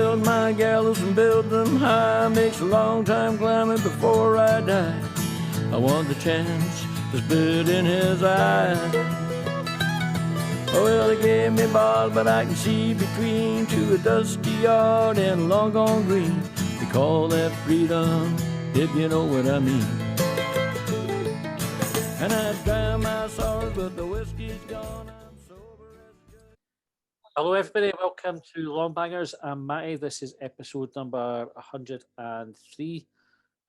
build my gallows and build them high. Makes a long time climbing before I die. I want the chance to spit in his eye. Well, they gave me ball, but I can see between to a dusty yard and a long gone green. They call that freedom, if you know what I mean. And I dry my sorrows, but the whiskey's gone. I'm sober as good. Hello, everybody. Welcome to Longbangers. I'm Matty. This is episode number 103.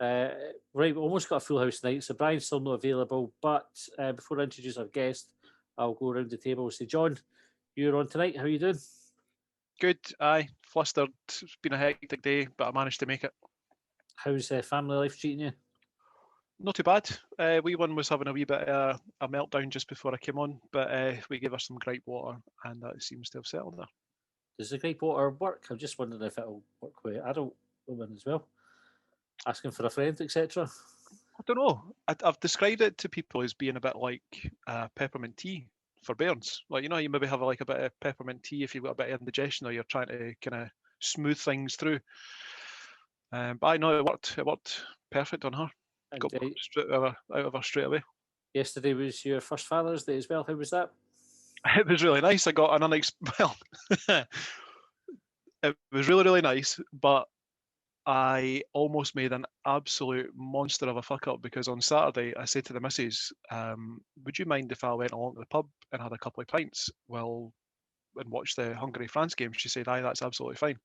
Right, we almost got a full house tonight, so Brian's still not available. But before I introduce our guest, I'll go around the table and say, John, you're on tonight. How are you doing? Good, aye. Flustered. It's been a hectic day, but I managed to make it. How's family life treating you? Not too bad. Wee one was having a wee bit of a meltdown just before I came on, but we gave her some gripe water, and that seems to have settled her. Does the gripe water work? I'm just wondering if it'll work with adult women as well. Asking for a friend, etc. I don't know. I've described it to people as being a bit like peppermint tea for burns. Like, you know, you maybe have like a bit of peppermint tea if you've got a bit of indigestion or you're trying to kind of smooth things through. But I know it worked. It worked perfect on her. And, Got out of her straight away. Yesterday was your first Father's Day as well. How was that? It was really nice. I got an it was really, really nice, but I almost made an absolute monster of a fuck up because on Saturday I said to the missus, would you mind if I went along to the pub and had a couple of pints and watched the Hungary-France game? She said, aye, that's absolutely fine.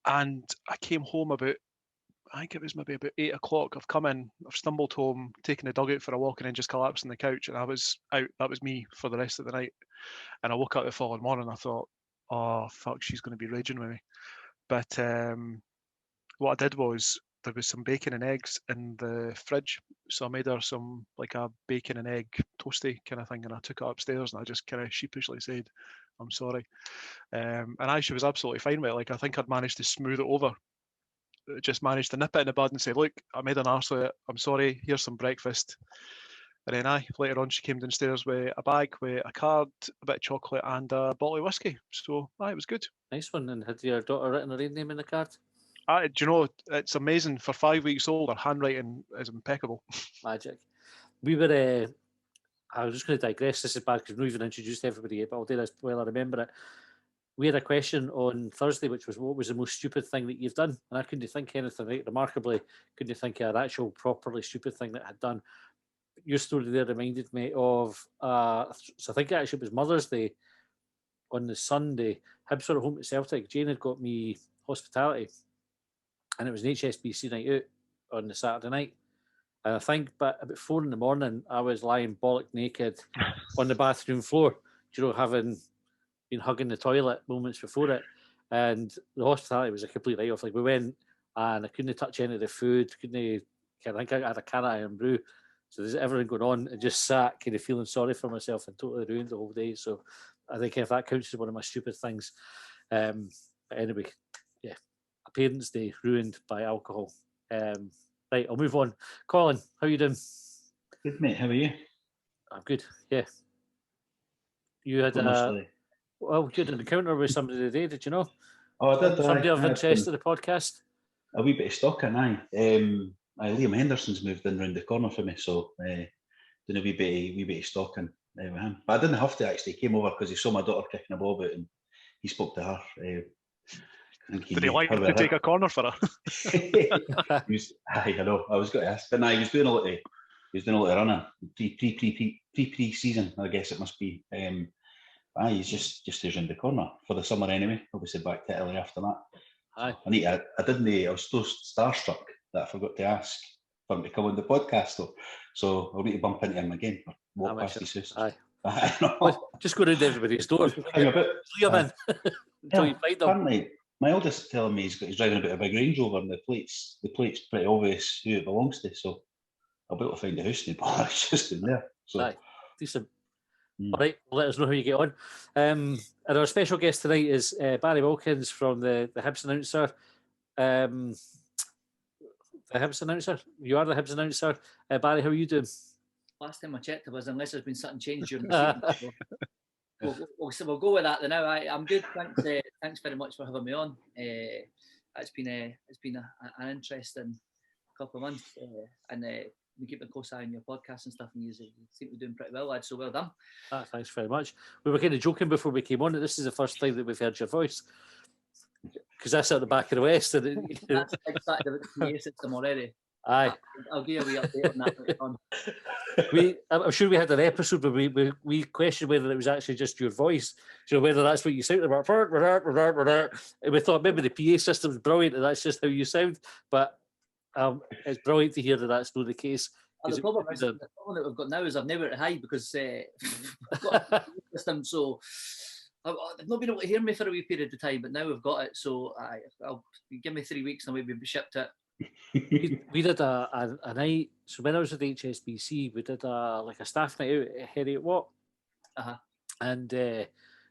And I came home I think it was maybe about 8 o'clock. I've come in, I've stumbled home, taken the dog out for a walk and then just collapsed on the couch and I was out. That was me for the rest of the night. And I woke up the following morning and I thought, oh, fuck, she's going to be raging with me. But what I did was there was some bacon and eggs in the fridge. So I made her some like a bacon and egg toasty kind of thing and I took it upstairs and I just kind of sheepishly said, I'm sorry. And she was absolutely fine with it. Like I think I'd managed to smooth it over. Just managed to nip it in the bud and say, look, I made an arse of it. I'm sorry, here's some breakfast. And then later on she came downstairs with a bag with a card, a bit of chocolate and a bottle of whiskey. So it was good. Nice one. And had your daughter written her own name in the card? Do you know, it's amazing. For 5 weeks old, her handwriting is impeccable. Magic. We were, I was just going to digress. This is bad because we've not even introduced everybody yet, but I'll do this while I remember it. We had a question on Thursday, which was, what was the most stupid thing that you've done? And I couldn't think of anything, right? Remarkably, couldn't think of an actual properly stupid thing that I had done. Your story there reminded me of, so I think actually it was Mother's Day on the Sunday. Hibs were at home at Celtic. Jane had got me hospitality, and it was an HSBC night out on the Saturday night. And I think about 4 a.m, I was lying bollock naked on the bathroom floor, having been hugging the toilet moments before it. And the hospitality was a complete write-off. Like we went and I couldn't touch any of the food, I think I had a can of Iron Brew. So there's everything going on and just sat kind of feeling sorry for myself and totally ruined the whole day. So I think if that counts as one of my stupid things. But anyway, yeah, a parents' day ruined by alcohol. Right, I'll move on. Colin, how are you doing? Good, mate. How are you? I'm good, yeah. You had good an encounter with somebody today, did you know? Oh, I did. Somebody of interest to the podcast? A wee bit of stalking, aye. Liam Henderson's moved in round the corner for me, so doing a wee bit of stalking with him. But I didn't have to actually. He came over because he saw my daughter kicking a ball about and he spoke to her. Did he like to take a corner for her? I know. I was going to ask, but he was doing a lot of running pre-season. I guess it must be. He's just around the corner for the summer anyway. Obviously back to Italy after that. Aye. I was so starstruck that I forgot to ask for him to come on the podcast though. So I'll need to bump into him again. Walk past his house. Aye. I know. Well, just go round everybody's door. Hang a bit. Leave him in until you find them. Apparently, my eldest telling me he's driving a bit of a big Range Rover and the plate's pretty obvious who it belongs to. So I'll be able to find the house now, but it's just in there. So. Aye, decent. All right, well, let us know how you get on. And our special guest tonight is Barrie Wilkins from the Hibs Announcer. The Hibs Announcer? You are the Hibs Announcer. Barrie, how are you doing? Last time I checked, unless there's been something changed during the season. We'll go with that then now. I'm good. Thanks very much for having me on. It's been an interesting couple of months, and we keep a close eye on your podcast and stuff, and you seem to be doing pretty well, lad. So well done. Thanks very much. We were kind of joking before we came on that this is the first time that we've heard your voice, because that's at the back of the West. And That's excited about the PA system already. Aye, I'll give you a wee update on that later on. I'm sure we had an episode where we questioned whether it was actually just your voice, whether that's what you sound about. And we thought maybe the PA system's brilliant and that's just how you sound, but it's brilliant to hear that that's not the case. The problem that we've got now is I've never to hide because I've got a system, so I've not been able to hear me for a wee period of time, but now we've got it, so I'll give me 3 weeks and I'll maybe be shipped it. We did a night, so when I was at HSBC, we did a staff night out at Heriot Walk. And there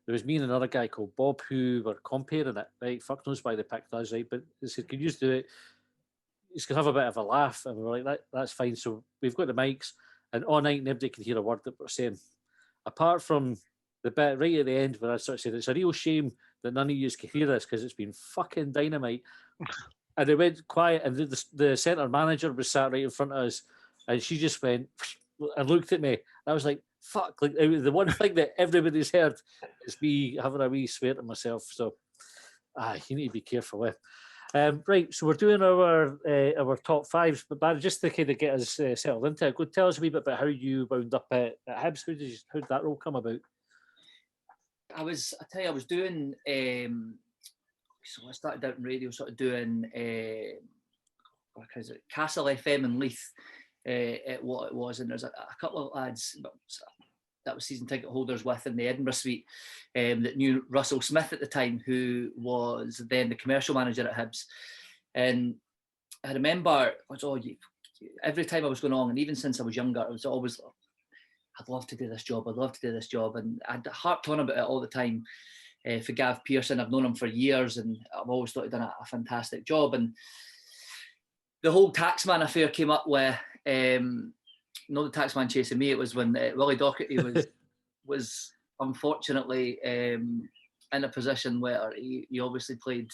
was me and another guy called Bob who were comparing it, right? Fuck knows why they picked us, right? But they said, can you just do it? Just can have a bit of a laugh. And we were like, that's fine. So we've got the mics, and all night nobody can hear a word that we're saying. Apart from the bit right at the end where I sort of said, it's a real shame that none of you can hear this because it's been fucking dynamite. And it went quiet, and the centre manager was sat right in front of us, and she just went and looked at me. And I was like, fuck, like the one thing that everybody's heard is me having a wee swear to myself. So, you need to be careful with. Right, so we're doing our top fives, but Barry, just to kind of get us settled into it, go tell us a wee bit about how you wound up at Hibs. How did that role come about? I was doing. So I started out in radio, sort of doing Castle FM in Leith at what it was, and there's a couple of lads that was season ticket holders with in the Edinburgh suite that knew Russell Smith at the time, who was then the commercial manager at Hibs. And I remember every time I was going on, and even since I was younger, I was always, I'd love to do this job, and I'd harped on about it all the time. For Gav Pearson, I've known him for years, and I've always thought he'd done a fantastic job. And the whole taxman affair came up where, not the taxman chasing me, it was when Willie Docherty was unfortunately in a position where he obviously played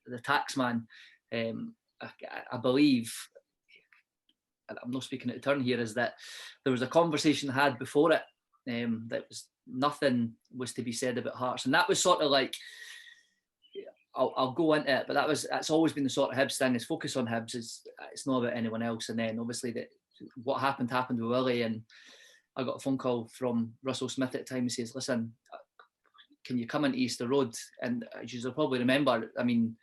the taxman. I believe, and I'm not speaking out of turn here, is that there was a conversation had before it that was nothing was to be said about Hearts, and that was sort of like, I'll go into it, but that's always been the sort of Hibs thing, is focus on Hibs, it's not about anyone else. And then obviously what happened with Willie, and I got a phone call from Russell Smith at the time. He says, listen, can you come into Easter Road? And as you'll probably remember, I mean,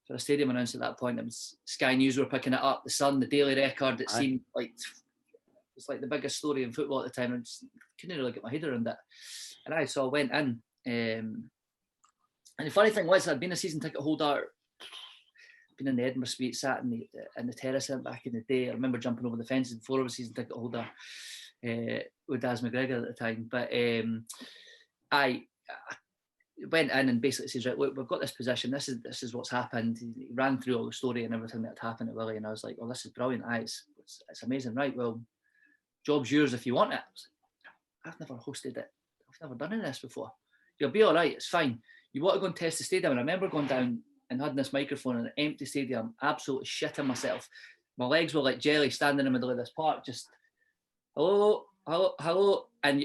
for a stadium announcer at that point, it was Sky News were picking it up, The Sun, the Daily Record. It seemed like it's like the biggest story in football at the time. I just couldn't really get my head around it. So I went in. And the funny thing was, I'd been a season ticket holder, been in the Edinburgh suite, sat in the terrace back in the day. I remember jumping over the fences before I was a season ticket holder with Daz McGregor at the time. But I went in and basically says, right, look, we've got this position. This is what's happened. He ran through all the story and everything that had happened to Willie, and I was like, well, this is brilliant. It's amazing. Right, well, job's yours if you want it. I've never hosted it. I've never done any of this before. You'll be all right. It's fine. You want to go and test the stadium? And I remember going down and having this microphone in an empty stadium, absolutely shitting myself. My legs were like jelly standing in the middle of this park, just hello. And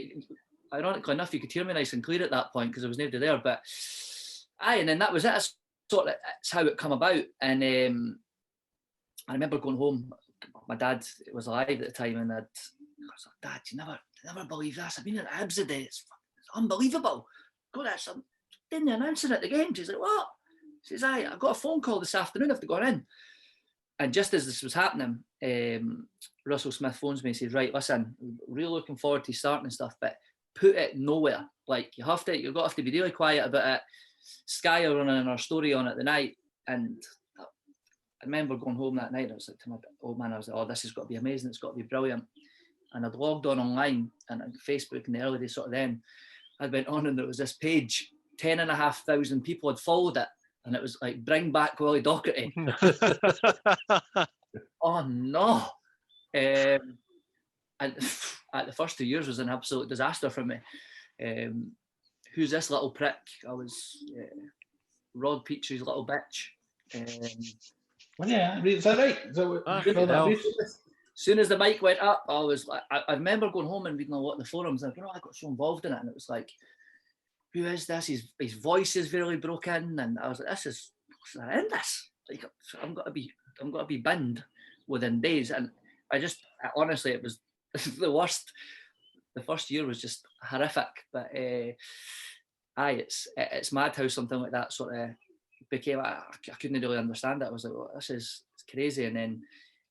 ironically enough, you could hear me nice and clear at that point because there was nobody there. But and then that was it. That's how it come about. And I remember going home. My dad was alive at the time, and I was like, Dad, you never believe this. I've been at Hibs today. It's unbelievable. God, that's didn't announcing at the game. She's like, what? She says, I got a phone call this afternoon after going in. And just as this was happening, Russell Smith phones me and says, right, listen, really looking forward to starting and stuff, but put it nowhere. Like, you've got to have to be really quiet about it. Sky are running our story on it the night. And I remember going home that night, I was like to my old man, I was like, oh, this has got to be amazing, it's got to be brilliant. And I'd logged on online and on Facebook in the early days sort of then, I went on and there was this page, 10,500 people had followed it. And it was like, bring back Willie Docherty. Oh no. And the first 2 years was an absolute disaster for me. Who's this little prick? I was Rod Peatrie's little bitch. Well, yeah, is that right? Is that what Fucking hell. As soon as the mic went up, I was like, I remember going home and reading a lot of the forums, and I got so involved in it, and it was like, who is this? His voice is really broken, and I was like, this is horrendous. Like, I'm gonna be binned within days, and honestly, it was the worst. The first year was just horrific, but it's mad how something like that sort of became. I couldn't really understand it. I was like, well, this is crazy. And then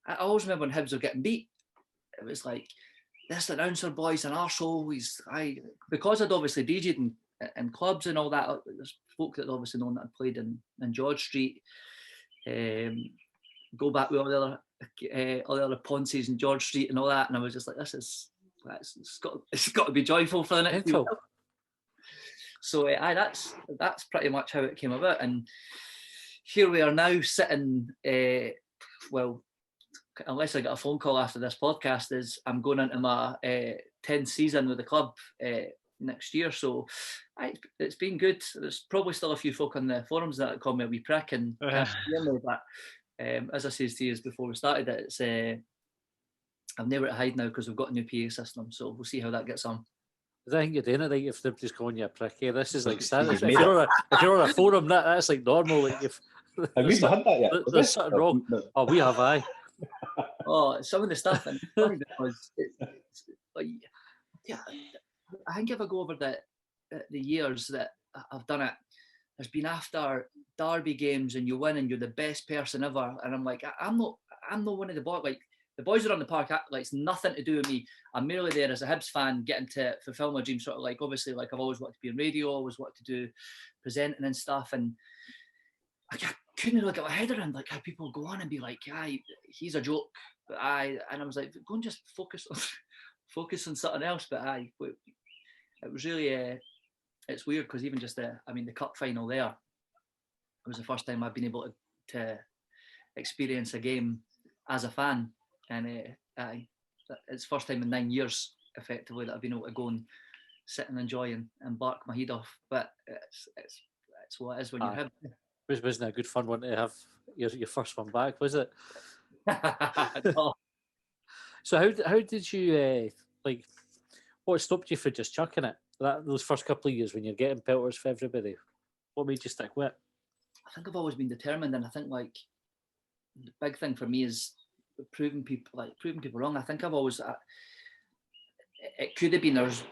I always remember when Hibs were getting beat, it was like, this announcer boy's an arsehole. Because I'd obviously DJ'd in clubs and all that. There's folk that obviously known that I'd played in George Street. Go back with all the other Ponces in George Street and all that, and I was just like, it's got to be joyful for the next few. So that's pretty much how it came about, and here we are now sitting. Well, unless I get a phone call after this podcast, I'm going into my 10th season with the club next year. So it's been good. There's probably still a few folk on the forums that call me a wee prick, and but as I said to you before we started, it's I've nowhere to hide now because we've got a new PA system. So we'll see how that gets on. I think you're doing it right if they're just calling you a prick. This is like He's standard. If made you're on a forum, that's like normal. Like Have we not had that yet? there's something wrong. Oh, we have, aye. Oh, some of the stuff, and it's funny because I think if I go over the years that I've done it, there's been after derby games and you win and you're the best person ever, and I'm like, I'm not one of the boys. Like, the boys are on the park, like, it's nothing to do with me. I'm merely there as a Hibs fan, getting to fulfil my dream. Sort of like, obviously, like, I've always wanted to be in radio, always wanted to do presenting and stuff, and I couldn't really get my head around like how people go on and be like, "Aye, he's a joke," but and I was like, "Go and just focus on something else." But it was really it's weird because even just the cup final there, it was the first time I've been able to experience a game as a fan, and it's the first time in 9 years effectively that I've been able to go and sit and enjoy and bark my head off. But it's what it is when you're Hibs. Wasn't it a good fun one to have your first one back, was it? No. So how did you like? What stopped you from just chucking it? Those first couple of years when you're getting pelters for everybody, what made you stick with it? I think I've always been determined, and I think like the big thing for me is proving people wrong. I think I've always. It could have been there's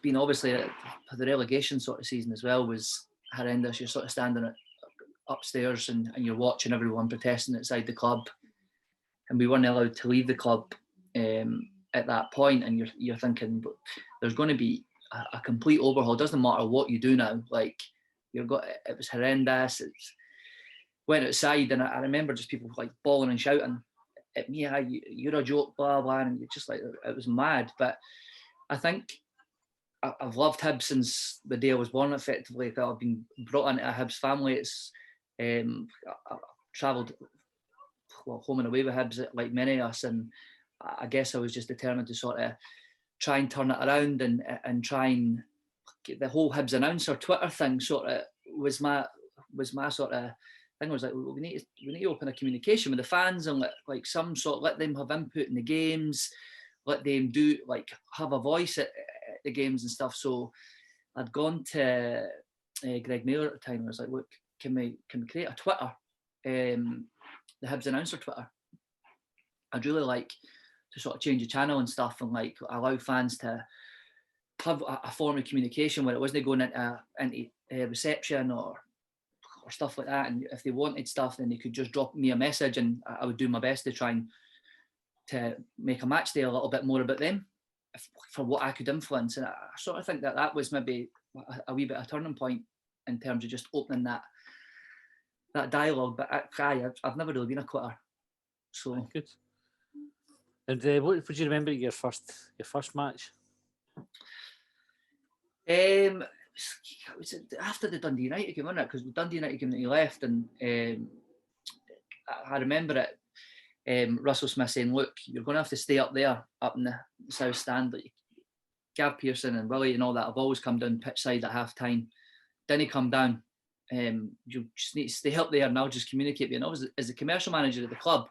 been obviously the relegation sort of season as well was horrendous. You're sort of standing upstairs and you're watching everyone protesting outside the club, and we weren't allowed to leave the club at that point, and you're thinking, but there's going to be a complete overhaul. It doesn't matter what you do now, like it was horrendous. Went outside, and I remember just people like bawling and shouting at me, "You're a joke, blah blah," and you're just like, it was mad. But I think I've loved Hibs since the day I was born. Effectively, I've been brought into a Hibs family. It's I've travelled home and away with Hibs like many of us, and I guess I was just determined to sort of try and turn it around and try and get the whole Hibs Announcer Twitter thing sort of was my sort of thing. I was like, we need to open a communication with the fans and let them have input in the games, let them have a voice at the games and stuff. So I'd gone to Greg Mailer at the time. I was like, look, can we create a Twitter, the Hibs Announcer Twitter? I'd really like to sort of change the channel and stuff, and like allow fans to have a form of communication where it wasn't going into reception or stuff like that. And if they wanted stuff, then they could just drop me a message, and I would do my best to try and to make a match day a little bit more about them for what I could influence. And I sort of think that was maybe a wee bit of a turning point in terms of just opening that dialogue. But I've never really been a quitter. So good. And what would you remember your first match? It was after the Dundee United game, wasn't it? Because the Dundee United game that he left, and I remember it. Russell Smith saying, "Look, you're going to have to stay up there, up in the south stand. But Gav Pearson and Willie and all that have always come down pitch side at half time. Didn't come down. You just need to stay up there and I'll just communicate with you. And as the commercial manager of the club,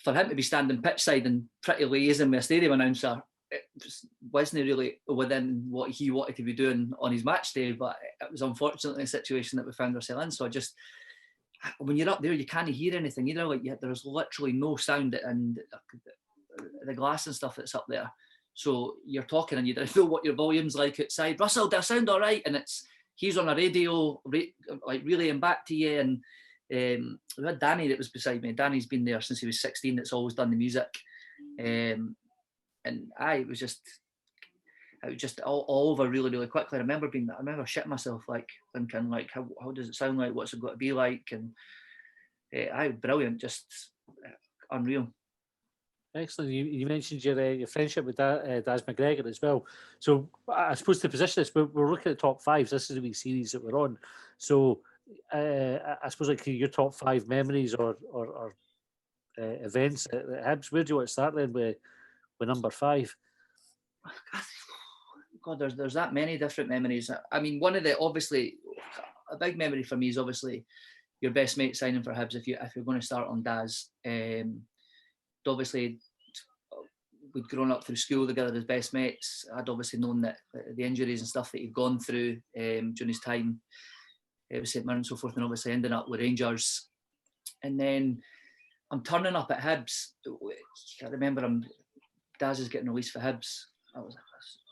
for him to be standing pitch side and pretty liaising with a stadium announcer, it wasn't really within what he wanted to be doing on his match day, but it was unfortunately a situation that we found ourselves in. So when you're up there, you can't hear anything either. Like there's literally no sound and the glass and stuff that's up there. So you're talking and you don't know what your volume's like outside. Russell, does it sound all right? And he's on a radio, like relaying back to you. And we had Danny that was beside me. Danny's been there since he was 16. That's always done the music. And it was just all over really, really quickly. I remember shitting myself, like thinking, like, how does it sound like? What's it got to be like? And brilliant, just unreal. Excellent. You mentioned your friendship with Daz McGregor as well. So I suppose to position this, we're looking at top fives. This is the wee series that we're on. So I suppose like your top 5 memories or events at Hibs. Where do you want to start then with number 5? God, there's that many different memories. I mean, one of the obviously a big memory for me is obviously your best mate signing for Hibs. If you're going to start on Daz, obviously we'd grown up through school together as best mates. I'd obviously known that the injuries and stuff that he'd gone through during his time with St Mirren and so forth, and obviously ending up with Rangers. And then I'm turning up at Hibs. I remember Daz is getting released for Hibs. I was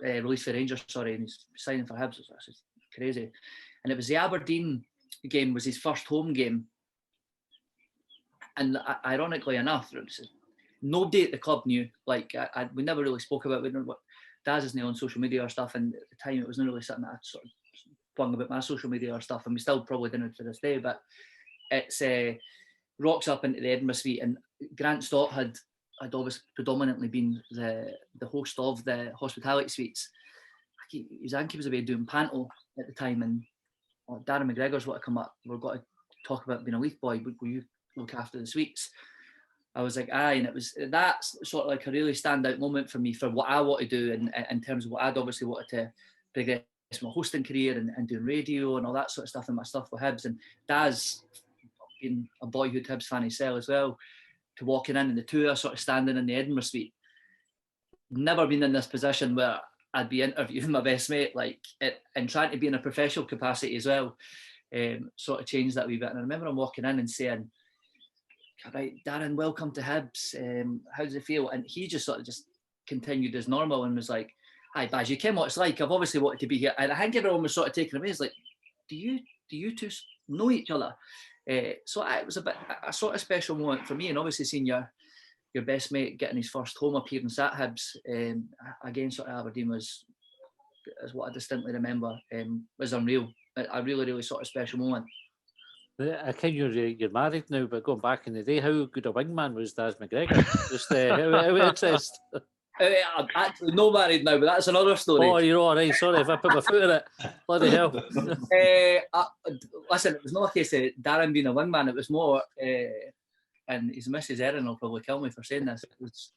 released for Rangers, sorry, and he's signing for Hibs. That's crazy. And it was the Aberdeen game, was his first home game. And ironically enough, nobody at the club knew. Like, we never really spoke about it. Daz isn't on social media or stuff, and at the time it wasn't really something that I sort of flung about my social media or stuff, and we still probably didn't to this day. But it's rocks up into the Edinburgh suite, and Grant Stott had always predominantly been the host of the hospitality suites. I think he was away doing panto at the time, and Darren McGregor's want to come up. We've got to talk about being a Leith boy. Will you look after the suites? I was like, aye, and it was that sort of like a really standout moment for me for what I want to do in terms of what I'd obviously wanted to progress my hosting career and doing radio and all that sort of stuff and my stuff with Hibs. And Daz, being a boyhood Hibs fan himself as well, to walking in the two sort of standing in the Edinburgh suite. Never been in this position where I'd be interviewing my best mate, like, and trying to be in a professional capacity as well. Sort of changed that a wee bit. And I remember him walking in and saying, right, Darren, welcome to Hibs. How does it feel? And he just sort of just continued as normal and was like, hi, Baz, you ken what it's like. I've obviously wanted to be here. And I think everyone was sort of taking away. It's like, do you two know each other? So it was a sort of special moment for me. And obviously seeing your best mate getting his first home appearance at Hibs again, sort of Aberdeen is what I distinctly remember. Was unreal. A really, really sort of special moment. I think you're married now, but going back in the day, how good a wingman was Daz McGregor? Just how interest. I'm actually not married now, but that's another story. Oh, you're all right. Sorry if I put my foot in it. Bloody hell. Listen, it was not a case of Darren being a wingman. It was more, and his missus Erin will probably kill me for saying this. It was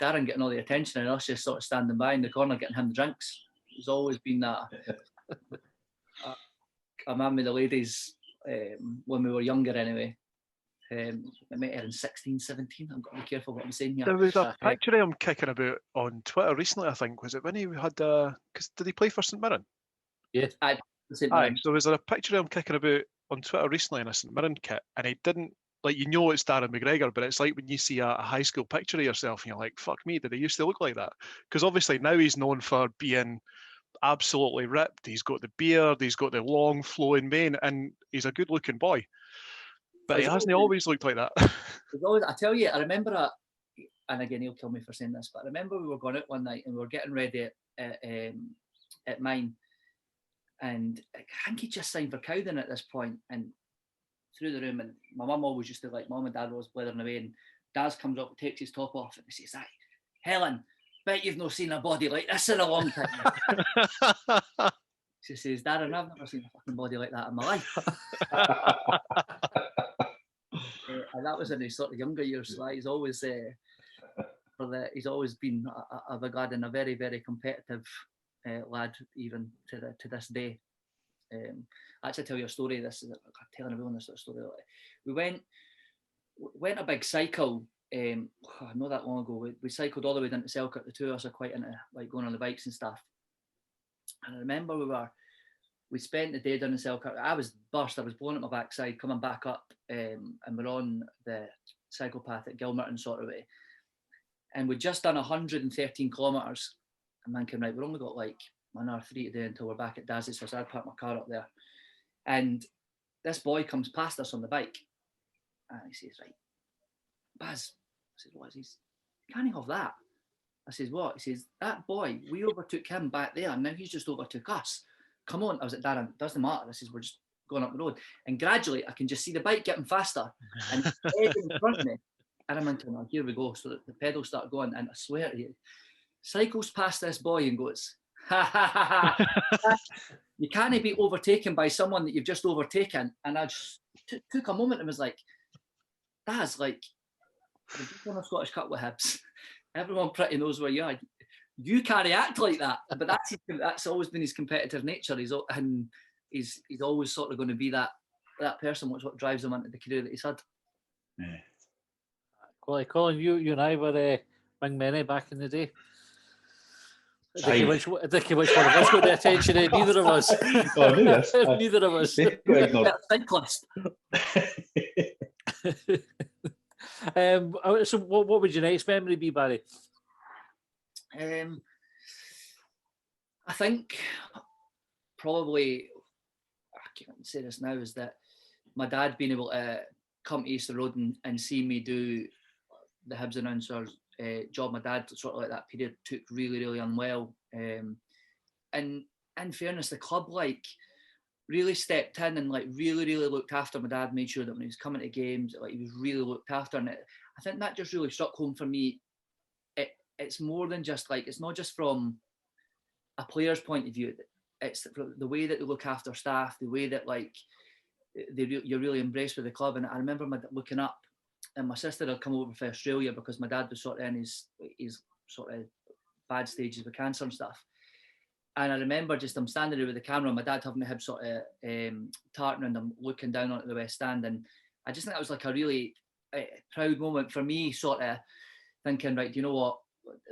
Darren getting all the attention and us just sort of standing by in the corner getting him the drinks. It's always been that. A man with the ladies when we were younger anyway. I met her in 16, 17. I've got to be careful what I'm saying here. There was a picture of him kicking about on Twitter recently, I think. Was it when he had because did he play for St Mirren? Yeah. Aye, so was there a picture of him kicking about on Twitter recently in a St Mirren kit, and he didn't, like, you know it's Darren McGregor, but it's like when you see a high school picture of yourself and you're like, fuck me, did he used to look like that? Because obviously now he's known for being absolutely ripped. He's got the beard, he's got the long flowing mane, and he's a good looking boy. But he hasn't always looked like that. I tell you, I remember, and again, he'll kill me for saying this, but I remember we were going out one night and we were getting ready at mine, and I think he just signed for Cowden at this point, and through the room, and my mum always used to, like, mum and dad was blithering away, and Daz comes up and takes his top off and he says, "Aye, Helen, bet you've not seen a body like this in a long time." She says, "Darren, I've never seen a fucking body like that in my life." And that was in his sort of younger years. So he's always he's always been a big lad and a very, very competitive lad, even to this day. Actually, tell you a story. This is I'm telling everyone this sort of story. We went a big cycle. Not that long ago. We cycled all the way down to Selkirk. The two of us are quite into like going on the bikes and stuff. And I remember we spent the day down in Selkirk. I was burst. I was blowing up my backside, coming back up, and we're on the cycle path at Gilmerton sort of way. And we'd just done 113 kilometres. And man came, right, we've only got like another 3 to do until we're back at Daz's house. So I parked my car up there. And this boy comes past us on the bike. And he says, right, Baz. I said, what is he? Can he have that? I says, what? He says, that boy, we overtook him back there, and now he's just overtook us. Come on. I was like, Darren, it doesn't matter. I says, we're just going up the road. And gradually, I can just see the bike getting faster and heading in front of me. And I'm thinking, oh, here we go. So the pedals start going, and I swear to you, cycles past this boy and goes, ha, ha, ha, ha. You can't be overtaken by someone that you've just overtaken. And I just took a moment and was like, that's like, we've just won a Scottish Cup with Hibs. Everyone pretty knows where you are. You can't act like that. But that's always been his competitive nature. He's always sort of going to be that person, which what drives him into the career that he's had. Yeah. Colin, you and I were Wing Many back in the day. Dickie, which one of us got the attention? Neither of us. Oh, Neither of us. Cyclist. So what would your next memory be, Barry? I think probably, I can't say this now, is that my dad being able to come to Easter Road and see me do the Hibs announcer's job. My dad, sort of like that period, took really, really unwell. And in fairness, the club really stepped in and really, really looked after my dad, made sure that when he was coming to games, he was really looked after. And I think that just really struck home for me. It's more than just it's not just from a player's point of view. It's the way that they look after staff, the way that you're really embraced with the club. And I remember looking up, and my sister had come over from Australia because my dad was sort of in his sort of bad stages with cancer and stuff. And I remember I'm standing there with the camera, and my dad having the Hibs sort of tartan, and I'm looking down onto the West Stand. And I just think that was a really proud moment for me, sort of thinking, right, do you know what?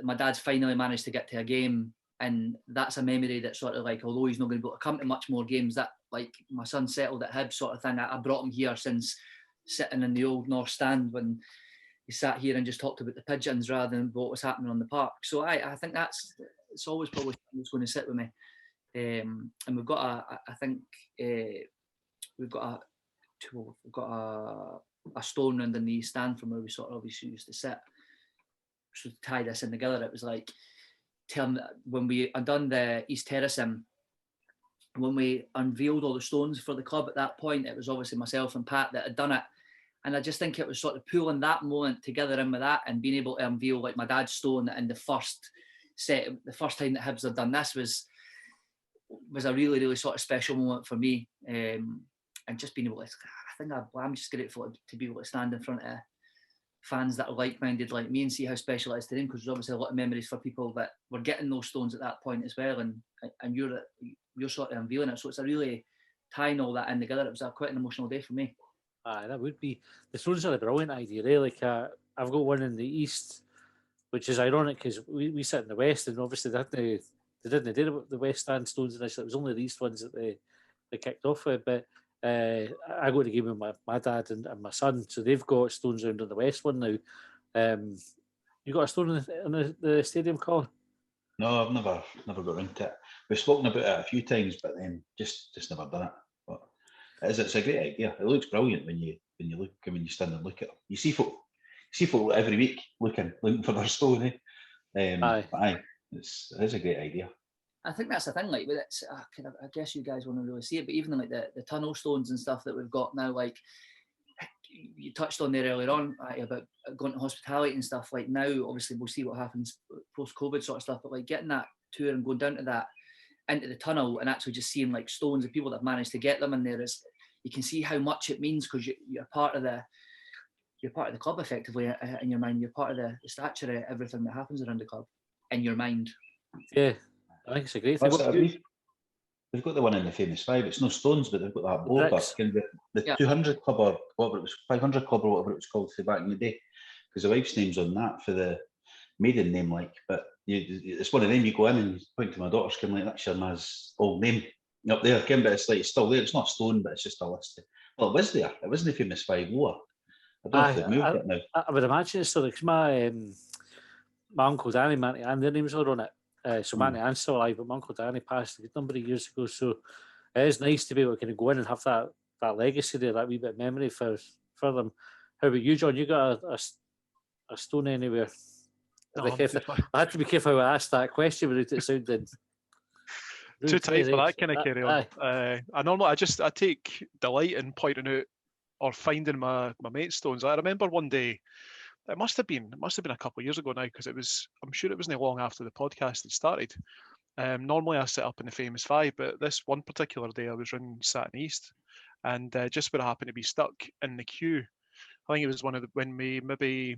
My dad's finally managed to get to a game, and that's a memory that sort of although he's not going to be able to come to much more games, that my son settled at Hibs sort of thing. I brought him here since sitting in the old North Stand when he sat here and just talked about the pigeons rather than what was happening on the park. So I think it's always probably what's going to sit with me. And we've got a stone underneath the stand from where we sort of obviously used to sit. So to tie this in together, it was when we had done the East Terracing, when we unveiled all the stones for the club at that point, it was obviously myself and Pat that had done it. And I just think it was sort of pulling that moment together in with that and being able to unveil my dad's stone. And the first time that Hibs had done this was a really, really sort of special moment for me. And just being able to, I'm just grateful to be able to stand in front of fans that are like-minded like me and see how special it is to them, because there's obviously a lot of memories for people that were getting those stones at that point as well, and you're sort of unveiling it. So it's a really tying all that in together. It was quite an emotional day for me. Aye, that would be. The stones are a brilliant idea, really. I've got one in the east, which is ironic because we sit in the west, and obviously they didn't do the West Stand stones initially. It was only the east ones that they kicked off with. But I go to the game with my dad and my son, so they've got stones around on the west one now. You got a stone in the stadium, Colin? No, I've never got around to it. We've spoken about it a few times, but then just never done it. But it's a great idea. It looks brilliant when you stand and look at it. You see folk every week looking for their stone. Aye. But aye, it is a great idea. I think that's the thing. With it, I guess you guys want to really see it, but even the tunnel stones and stuff that we've got now, you touched on there earlier on about going to hospitality and stuff. Now, obviously, we'll see what happens post-COVID sort of stuff. But getting that tour and going down to that into the tunnel and actually just seeing stones of people that have managed to get them in there, you can see how much it means, because you're part of you're part of the club effectively in your mind. You're part of the stature of everything that happens around the club in your mind. Yeah, I think it's a great thing. That's it. We've got the one in the famous five. It's no stones, but they've got that board up. bricks. The 200 club or whatever it was, 500 club or whatever it was called back in the day. Because the wife's name's on that for the maiden name, like. But it's one of them. You go in and you point to my daughter's, kind of like, that's your ma's old name up there, Kim. But it's like it's still there. It's not a stone, but it's just a list. Well, it was there. It was in the famous five lower. I don't know if they've moved it now. I would imagine it's so, because my uncle Danny, Manny, and their names are on it. So Manny Ann's still alive, but my uncle Danny passed a good number of years ago. So it is nice to be able to kind of go in and have that legacy there, that wee bit of memory for them. How about you, John? You got a stone anywhere? No, I had to be careful how I asked that question without it sounding too tight for that kind of carry on. Aye. I take delight in pointing out or finding my mate's stones. I remember one day, it must have been a couple of years ago now, because I'm sure it wasn't long after the podcast had started. Normally I sit up in the famous five, but this one particular day I was in Saturn East, and just where I happened to be stuck in the queue. I think it was when we maybe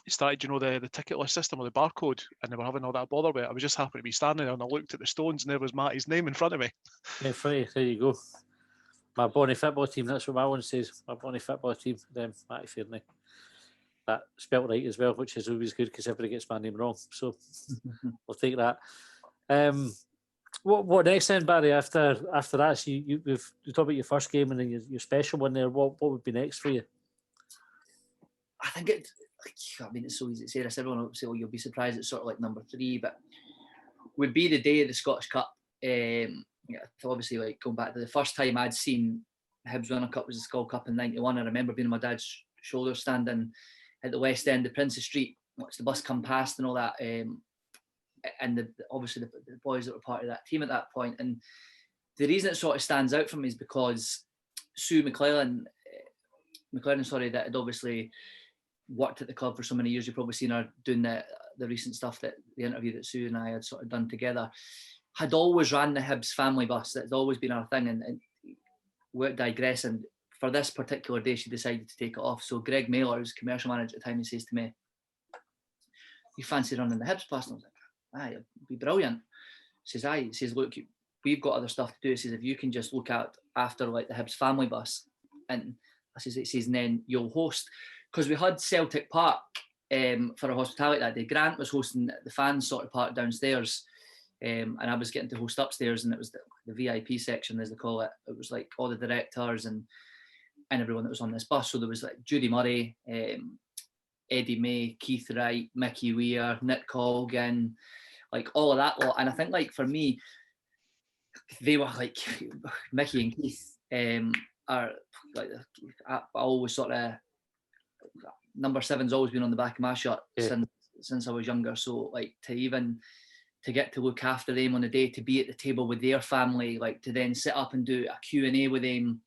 started, the ticket list system or the barcode, and they were having all that bother with it. I was just happened to be standing there and I looked at the stones and there was Matty's name in front of me. Yeah, funny. There you go. My Bonnie football team, that's what my one says. My Bonnie football team, them, Matty Fairney. That spelt right as well, which is always good because everybody gets my name wrong. So I'll take that. What next then, Barry? After that, so you talk about your first game and then your special one there. What would be next for you? I think it's so easy to say this. Everyone will say, "Oh, you'll be surprised." It's sort of like number 3, but would be the day of the Scottish Cup. Obviously, like going back to the first time I'd seen Hibs win a cup was the Skull Cup in '91. I remember being on my dad's shoulder, standing at the west end of Princes Street, watch the bus come past and all that. And obviously the boys that were part of that team at that point. And the reason it sort of stands out for me is because Sue McLaren, that had obviously worked at the club for so many years. You've probably seen her doing the recent stuff, that the interview that Sue and I had sort of done together, had always ran the Hibs family bus. That's always been our thing. And we're digressing. For this particular day, she decided to take it off. So Greg Mailer, who's commercial manager at the time, he says to me, "You fancy running the Hibs bus?" And I was like, "Aye, it'd be brilliant." He says, "Aye." He says, "Look, we've got other stuff to do." He says, "If you can just look out after like the Hibs family bus." And he says, "And then you'll host." Because we had Celtic Park for a hospitality that day. Grant was hosting the fans sort of part downstairs. And I was getting to host upstairs, and it was the VIP section, as they call it. It was like all the directors and everyone that was on this bus. So there was like Judy Murray, Eddie May, Keith Wright, Mickey Weir, Nick Colgan, like all of that lot. And I think like for me, they were like Mickey and Keith are like, I always sort of, number 7's always been on the back of my shirt since I was younger. So like to get to look after them on the day, to be at the table with their family, like to then sit up and do a Q&A with them,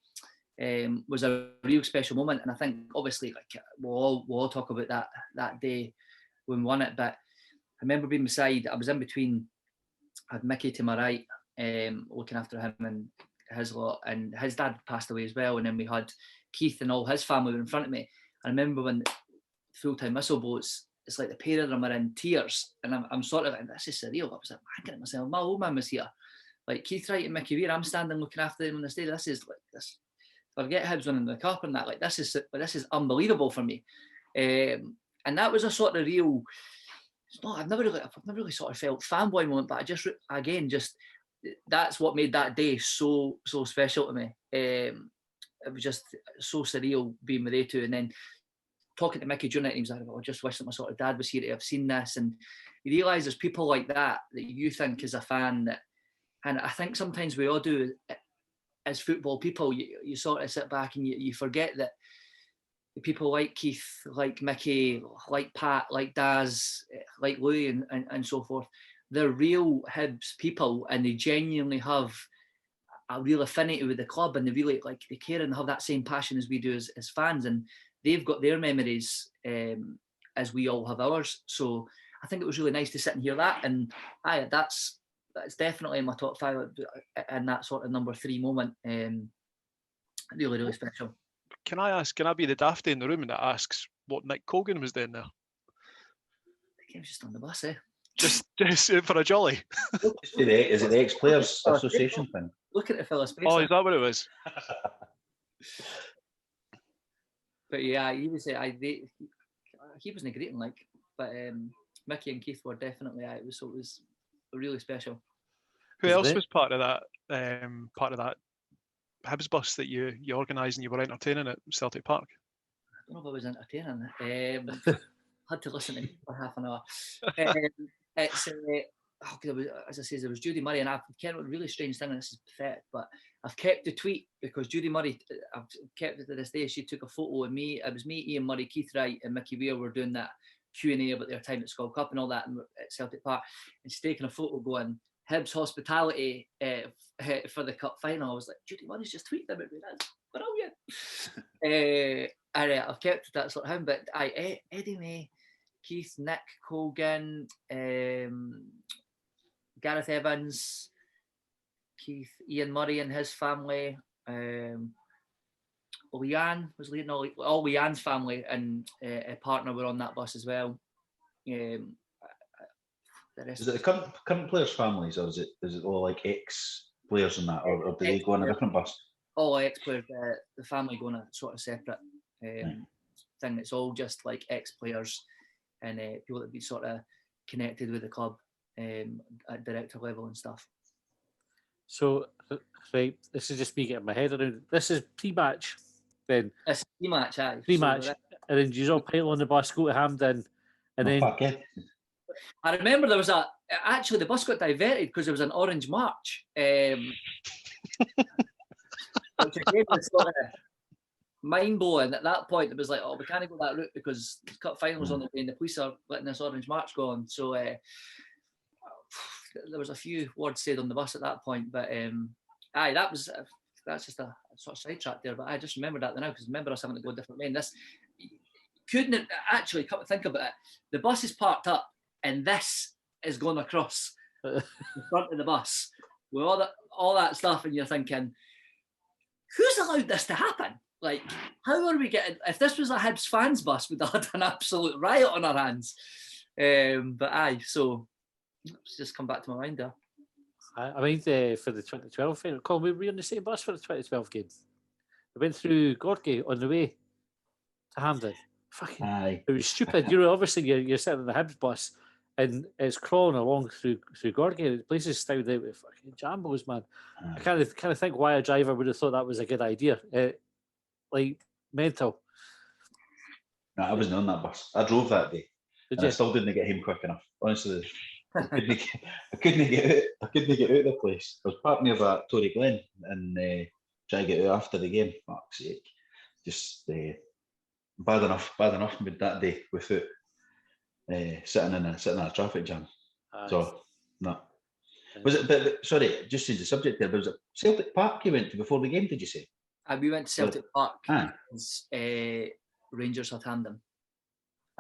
was a real special moment. And I think obviously like we'll all talk about that day when we won it, but I remember being beside, I was in between, I had Mickey to my right, looking after him and his lot, and his dad passed away as well, and then we had Keith and all his family were in front of me. I remember when full-time whistle blows, it's like the pair of them are in tears, and I'm sort of like, this is surreal. I was like, thinking to myself, my old man was here, like Keith Wright and Mickey Weir, I'm standing looking after them on the stage. This is like this. Forget Hibs winning the cup and that. Like this is unbelievable for me, and that was a sort of real. I've never really sort of felt fanboy moment, but I just that's what made that day so special to me. It was just so surreal being with they two, and then talking to Mickey during that, he was like, "I just wish that my sort of dad was here to have seen this." And you realise there's people like that you think as a fan that, and I think sometimes we all do as football people, you sort of sit back and you forget that the people like Keith, like Mickey, like Pat, like Daz, like Louis and so forth, they're real Hibs people, and they genuinely have a real affinity with the club, and they really they care and have that same passion as we do as fans, and they've got their memories as we all have ours. So I think it was really nice to sit and hear that, and that's definitely in my top 5 and that sort of number 3 moment. Really special. Can I be the dafty in the room that asks what Nick Colgan was doing there? I think he was just on the bus, eh? Just for a jolly. Is it the ex-players association thing? Look at the fella's face. Oh, is that what it was? But yeah, he was. He wasn't great, like, but Mickey and Keith were definitely. It was really special. Who Isn't else it? was part of that Hibs bus that you organised and you were entertaining at Celtic Park? I don't know if I was entertaining. Had to listen to me for half an hour. It's as I say, there was Judy Murray, and I've kept a really strange thing, and this is pathetic, but I've kept the tweet because Judy Murray, I've kept it to this day. She took a photo of me. It was me, Ian Murray, Keith Wright, and Mickey Weir were doing that Q&A about their time at Skull Cup and all that at Celtic Park, and she's taking a photo going, Hibs hospitality for the cup final. I was like, Judy Murray's just tweeted about me. That's brilliant. I've kept that sort of him, but Eddie May, Keith, Nick Colgan, Gareth Evans, Keith, Ian Murray and his family, Leanne was leading all Leanne's family and a partner were on that bus as well. The rest Is it the current players' families, or is it all like ex-players and that, or do they go on a different bus? all ex-players, the family going a sort of separate thing. It's all just like ex-players and people that be sort of connected with the club at director level and stuff. So, right, this is just me getting my head around. This is pre-match, then. It's a pre-match, aye. Pre-match, So and then you all pile on the bus, go to Hampden, and then Fuck it. I remember there was actually the bus got diverted because there was an orange march. Which again was sort of mind-blowing. At that point, it was like, oh, we can't go that route because the cup finals on the way and the police are letting this orange march go on. So there was a few words said on the bus at that point, but that's just a sort of sidetrack there. But I just remember that now because remember us having to go a different way. And this couldn't actually come to think about it. The bus is parked up, and this is going across the front of the bus with all that stuff, and you're thinking, who's allowed this to happen? Like, how are we getting? If this was a Hibs fans bus, we'd have had an absolute riot on our hands. So it's just come back to my mind there. I mean, for the 2012 final, Colin, we were on the same bus for the 2012 game. We went through Gorgie on the way to Hampden. Fucking, Aye. it was stupid. Obviously you're sitting in the Hibs bus and it's crawling along through Gorgie. The place is styled out with fucking jambos, man. Aye. I kind of think why a driver would have thought that was a good idea. Like mental. No, I wasn't on that bus. I drove that day. Did And you? I still didn't get home quick enough. Honestly, I couldn't get out of the place. I was parked near that Tory Glen and trying to get out after the game. Fuck's sake. Just bad enough with that day without sitting in a traffic jam. Aye. So no. Was it? But sorry, just change the subject there. But was it Celtic Park you went to before the game? Did you say? We went to Celtic Park. Aye. It's, Rangers Southampton.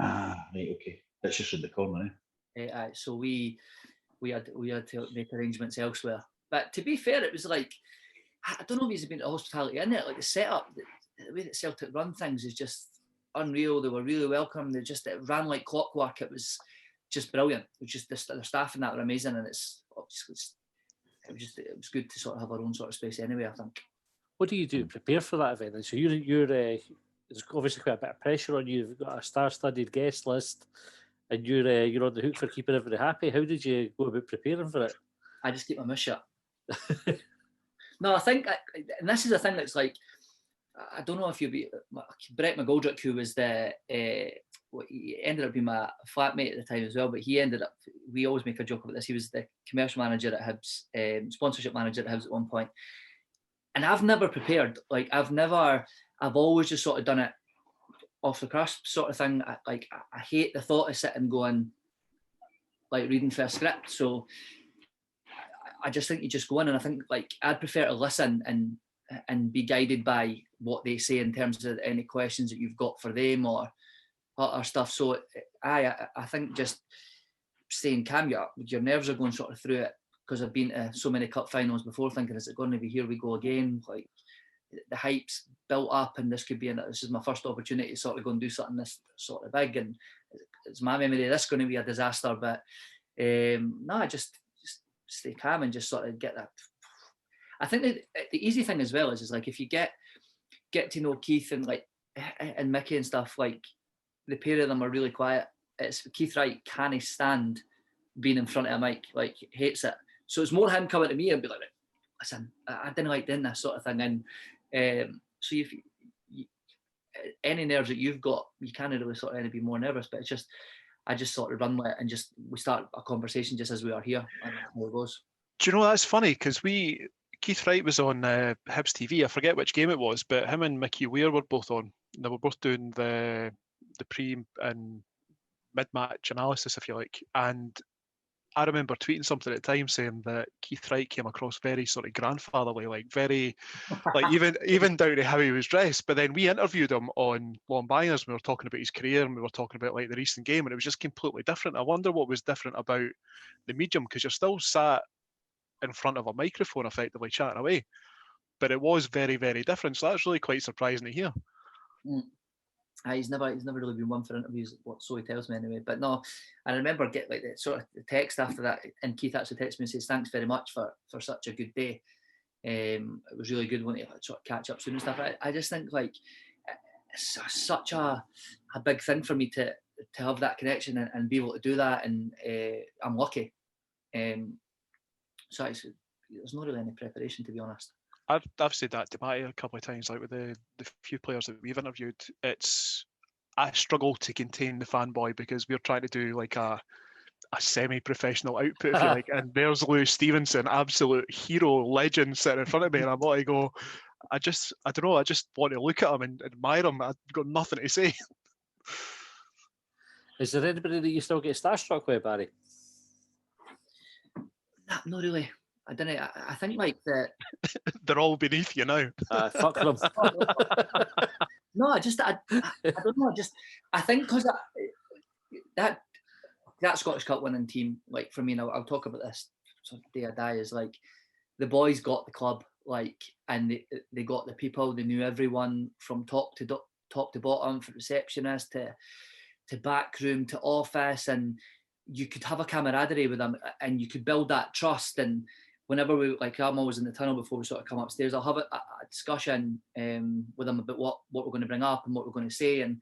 Ah, right, okay. That's just in the corner, So we had to make arrangements elsewhere. But to be fair, it was like, I don't know if he's been to hospitality in it. Like the setup, the way that Celtic run things is just unreal. They were really welcome. It ran like clockwork. It was just brilliant. It was just the staff and that were amazing, and it was good to sort of have our own sort of space anyway, I think. What do you do to prepare for that event? And so you're there's obviously quite a bit of pressure on you. You've got a star-studded guest list, and you're on the hook for keeping everybody happy. How did you go about preparing for it? I just keep my mouth shut. No, I think, and this is a thing that's like, I don't know if Brett McGoldrick, who was he ended up being my flatmate at the time as well, but we always make a joke about this, he was the commercial manager at Hibs, sponsorship manager at Hibs at one point. And I've never prepared, like I've always just sort of done it off the cusp sort of thing. I hate the thought of sitting going, like reading for a script. So I just think you just go in, and I think like I'd prefer to listen and be guided by what they say in terms of any questions that you've got for them or stuff. So I think just staying calm, your nerves are going sort of through it, because I've been to so many cup finals before thinking, is it going to be here we go again? Like the hype's built up, and this is my first opportunity to sort of go and do something this sort of big, and it's my memory this is going to be a disaster, but no, just stay calm and just sort of get that. I think the easy thing as well is like if you get to know Keith and like and Mickey and stuff, like the pair of them are really quiet. It's Keith Wright can't stand being in front of a mic, like hates it. So it's more him coming to me and be like, listen, I didn't like doing this sort of thing. And so if you, any nerves that you've got, you can't really sort of be more nervous, but it's just, I just sort of run with it and just, we start a conversation just as we are here, and that's how it goes. Do you know, that's funny, because Keith Wright was on Hibs TV. I forget which game it was, but him and Mickey Weir were both on. They were both doing the pre and mid-match analysis, if you like. And I remember tweeting something at the time saying that Keith Wright came across very sort of grandfatherly, like very, like even down to how he was dressed. But then we interviewed him on Longbangers, and we were talking about his career, and we were talking about like the recent game, and it was just completely different. I wonder what was different about the medium, because you're still sat in front of a microphone effectively chatting away, but it was very, very different. So that's really quite surprising to hear. He's never really been one for interviews, so he tells me anyway. But no, I remember get like the sort of the text after that, and Keith actually texted me and says, thanks very much for such a good day. It was really good when to sort of catch up soon and stuff. I just think like it's such a big thing for me to have that connection and be able to do that, and I'm lucky. So there's not really any preparation, to be honest. I've said that to Matty a couple of times, like with the few players that we've interviewed. I struggle to contain the fanboy, because we're trying to do like a semi-professional output, if you like, and there's Lewis Stevenson, absolute hero, legend, sitting in front of me, and I'm like, I don't know, I just want to look at him and admire him. I've got nothing to say. Is there anybody that you still get starstruck with, Barry? Not really. I don't know. I think like the they're all beneath you now. Fuck them. No, I don't know. I think because that Scottish Cup winning team, like for me, and I'll talk about this sort of day I die, is like the boys got the club, like, and they got the people. They knew everyone from top to bottom, from receptionist to back room to office, and you could have a camaraderie with them, and you could build that trust. And whenever I'm always in the tunnel before we sort of come upstairs, I'll have a discussion with them about what we're going to bring up and what we're going to say. And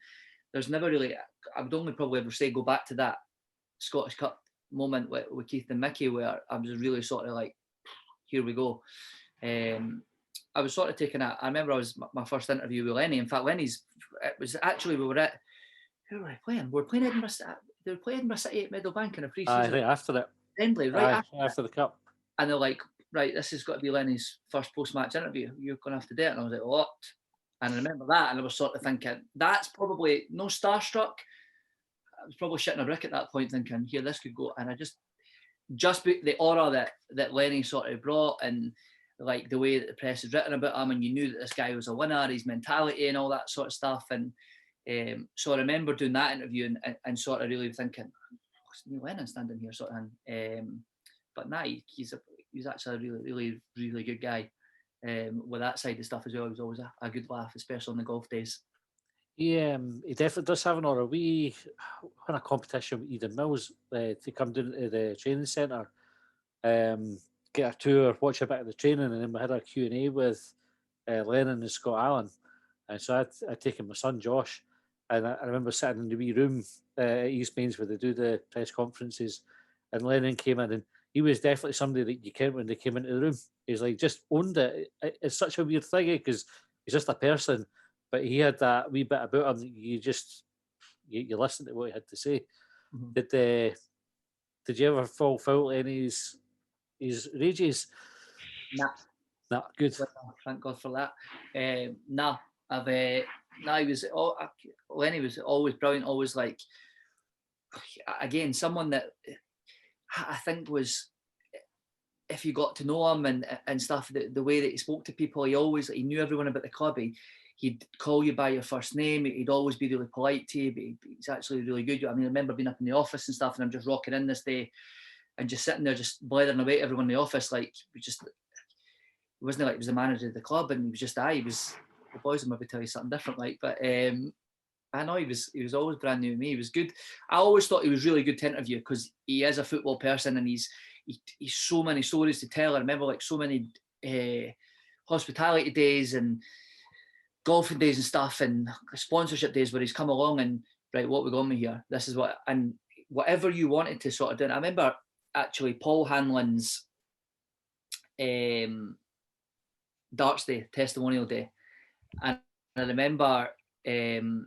there's never really, I would only probably ever say go back to that Scottish Cup moment with Keith and Mickey, where I was really sort of like, here we go. I was sort of taking I remember I was my first interview with Lenny. In fact, it was actually, who were we playing? We were playing Edinburgh. They were playing Edinburgh City at Meadowbank in a pre-season. Right after it. Friendly, right after the cup. And they're like, right, this has got to be Lenny's first post-match interview. You're going to have to do it. And I was like, what? And I remember that, and I was sort of thinking, that's probably no starstruck. I was probably shitting a brick at that point, thinking, here, this could go. And I just the aura that Lenny sort of brought, and like the way that the press is written about him, and you knew that this guy was a winner, his mentality and all that sort of stuff. And so I remember doing that interview and sort of really thinking, Lennon standing here sort of thing. But nah, he's actually a really, really, really good guy. With that side of stuff as well, he was always a good laugh, especially on the golf days. He definitely does have an aura. We won a competition with Eden Mills to come down to the training centre, get a tour, watch a bit of the training, and then we had a Q&A with Lennon and Scott Allen. And so I'd taken my son Josh, and I remember sitting in the wee room at East Mains where they do the press conferences, and Lennon came in, and he was definitely somebody that you can't when they came into the room. He's like, just owned it. It's such a weird thing because he's just a person, but he had that wee bit about him that you listen to what he had to say. Mm-hmm. Did you ever fall foul to any of his rages? Nah, good. Thank God for that. Lenny was always brilliant, always like, again, someone that I think was, if you got to know him and stuff, the way that he spoke to people, he knew everyone about the club. He'd call you by your first name. He'd always be really polite to you, but he's actually really good. I mean, I remember being up in the office and stuff, and I'm just rocking in this day and just sitting there, just blathering away to everyone in the office. Like, wasn't like he was the manager of the club, and he was just he was. The boys will maybe tell you something different, like, but I know he was always brand new to me. He was good. I always thought he was really good to interview because he is a football person, and he's so many stories to tell. I remember like so many hospitality days and golfing days and stuff, and sponsorship days where he's come along and right, what we got me here. This is what, and whatever you wanted to sort of do. And I remember actually Paul Hanlon's darts day, testimonial day. And I remember Lenny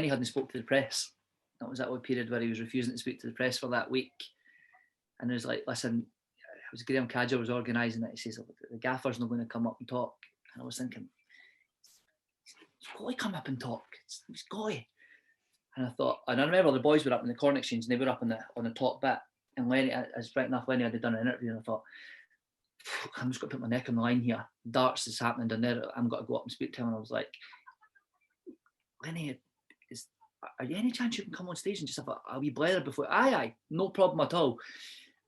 hadn't spoke to the press. That was that one period where he was refusing to speak to the press for that week. And it was like, listen, it was Graham Cadger was organising it. He says, the gaffer's not going to come up and talk. And I was thinking, he's got to come up and talk. He's got to. And I thought, and I remember the boys were up in the corn exchange and they were up on the top bit. And Lenny, as right enough, Lenny had done an interview, and I thought, I'm just going to put my neck on the line here. Darts is happening down there. I'm going to go up and speak to him. And I was like, Lenny, are you any chance you can come on stage and just have a wee blather before? Aye, no problem at all.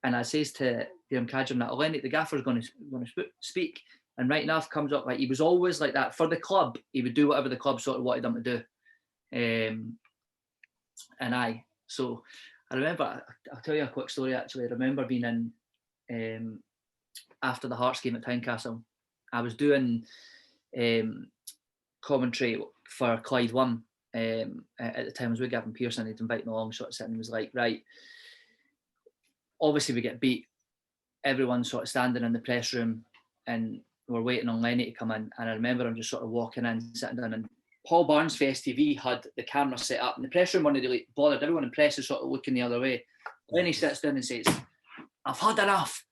And I says to Graham Cadger that Lenny, the gaffer's going to speak. And right enough comes up, like, he was always like that for the club. He would do whatever the club sort of wanted him to do. So I remember, I'll tell you a quick story actually. I remember being in after the Hearts game at Tynecastle. I was doing commentary for Clyde 1 at the time. I was with Gavin Pearson. He'd invite me along, sort of sitting, and was like, right, obviously we get beat. Everyone's sort of standing in the press room and we're waiting on Lenny to come in. And I remember I'm just sort of walking in, sitting down, and Paul Barnes for STV had the camera set up, and the press room wasn't really bothered. Everyone in press is sort of looking the other way. Lenny sits down and says, I've had enough.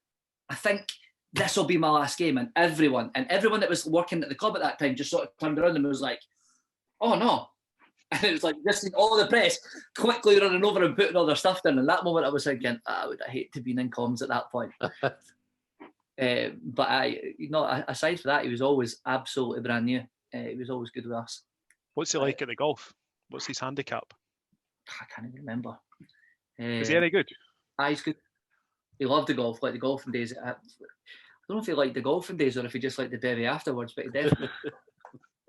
I think this will be my last game. And everyone that was working at the club at that time just sort of turned around and was like, oh no. And it was like, just all the press quickly running over and putting all their stuff down. And that moment I was thinking, I would hate to be in comms at that point. But aside from that, he was always absolutely brand new. He was always good with us. What's he like at the golf? What's his handicap? I can't even remember. Is he any good? He's good. He loved the golf, like the golfing days. I don't know if he liked the golfing days or if he just liked the bevy afterwards, but he definitely.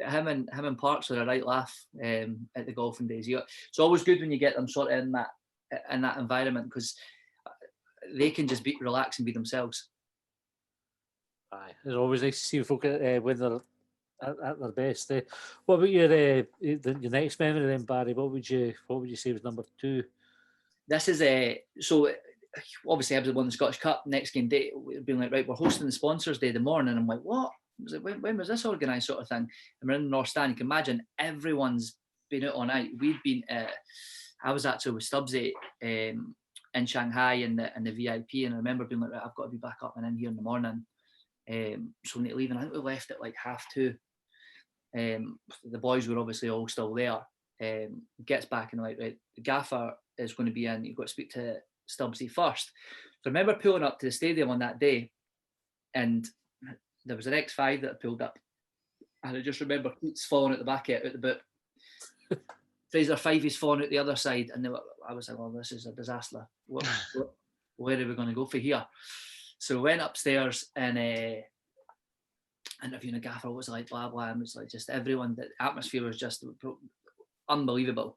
him and Parks were a right laugh at the golfing days. It's always good when you get them sort of in that environment, because they can just relax and be themselves. Aye, it's always nice to see folk when they're at their best. What about your next memory then, Barry? What would you say was number 2? This is so obviously Hibs had won the Scottish Cup. Next game day, we've been like, right, we're hosting the Sponsors Day the morning. I'm like, what? I was like, when was this organised, sort of thing? And we're in the North Stand. You can imagine everyone's been out all night. We'd been, I was actually with Stubbsy in Shanghai in the VIP, and I remember being like, right, I've got to be back up and in here in the morning. So we need to leave, and I think we left at like 2:30. The boys were obviously all still there. Gets back and like, right, the gaffer is going to be in. You've got to speak to Stubbsy first. So I remember pulling up to the stadium on that day, and there was an X5 that had pulled up, and I just remember Pete's falling at the back out the boot. Fraser Fivey's falling out the other side, and I was like, well, this is a disaster. Where are we going to go for here? So we went upstairs and interviewing a gaffer. What was it like, blah blah, and it was like just everyone. The atmosphere was just unbelievable.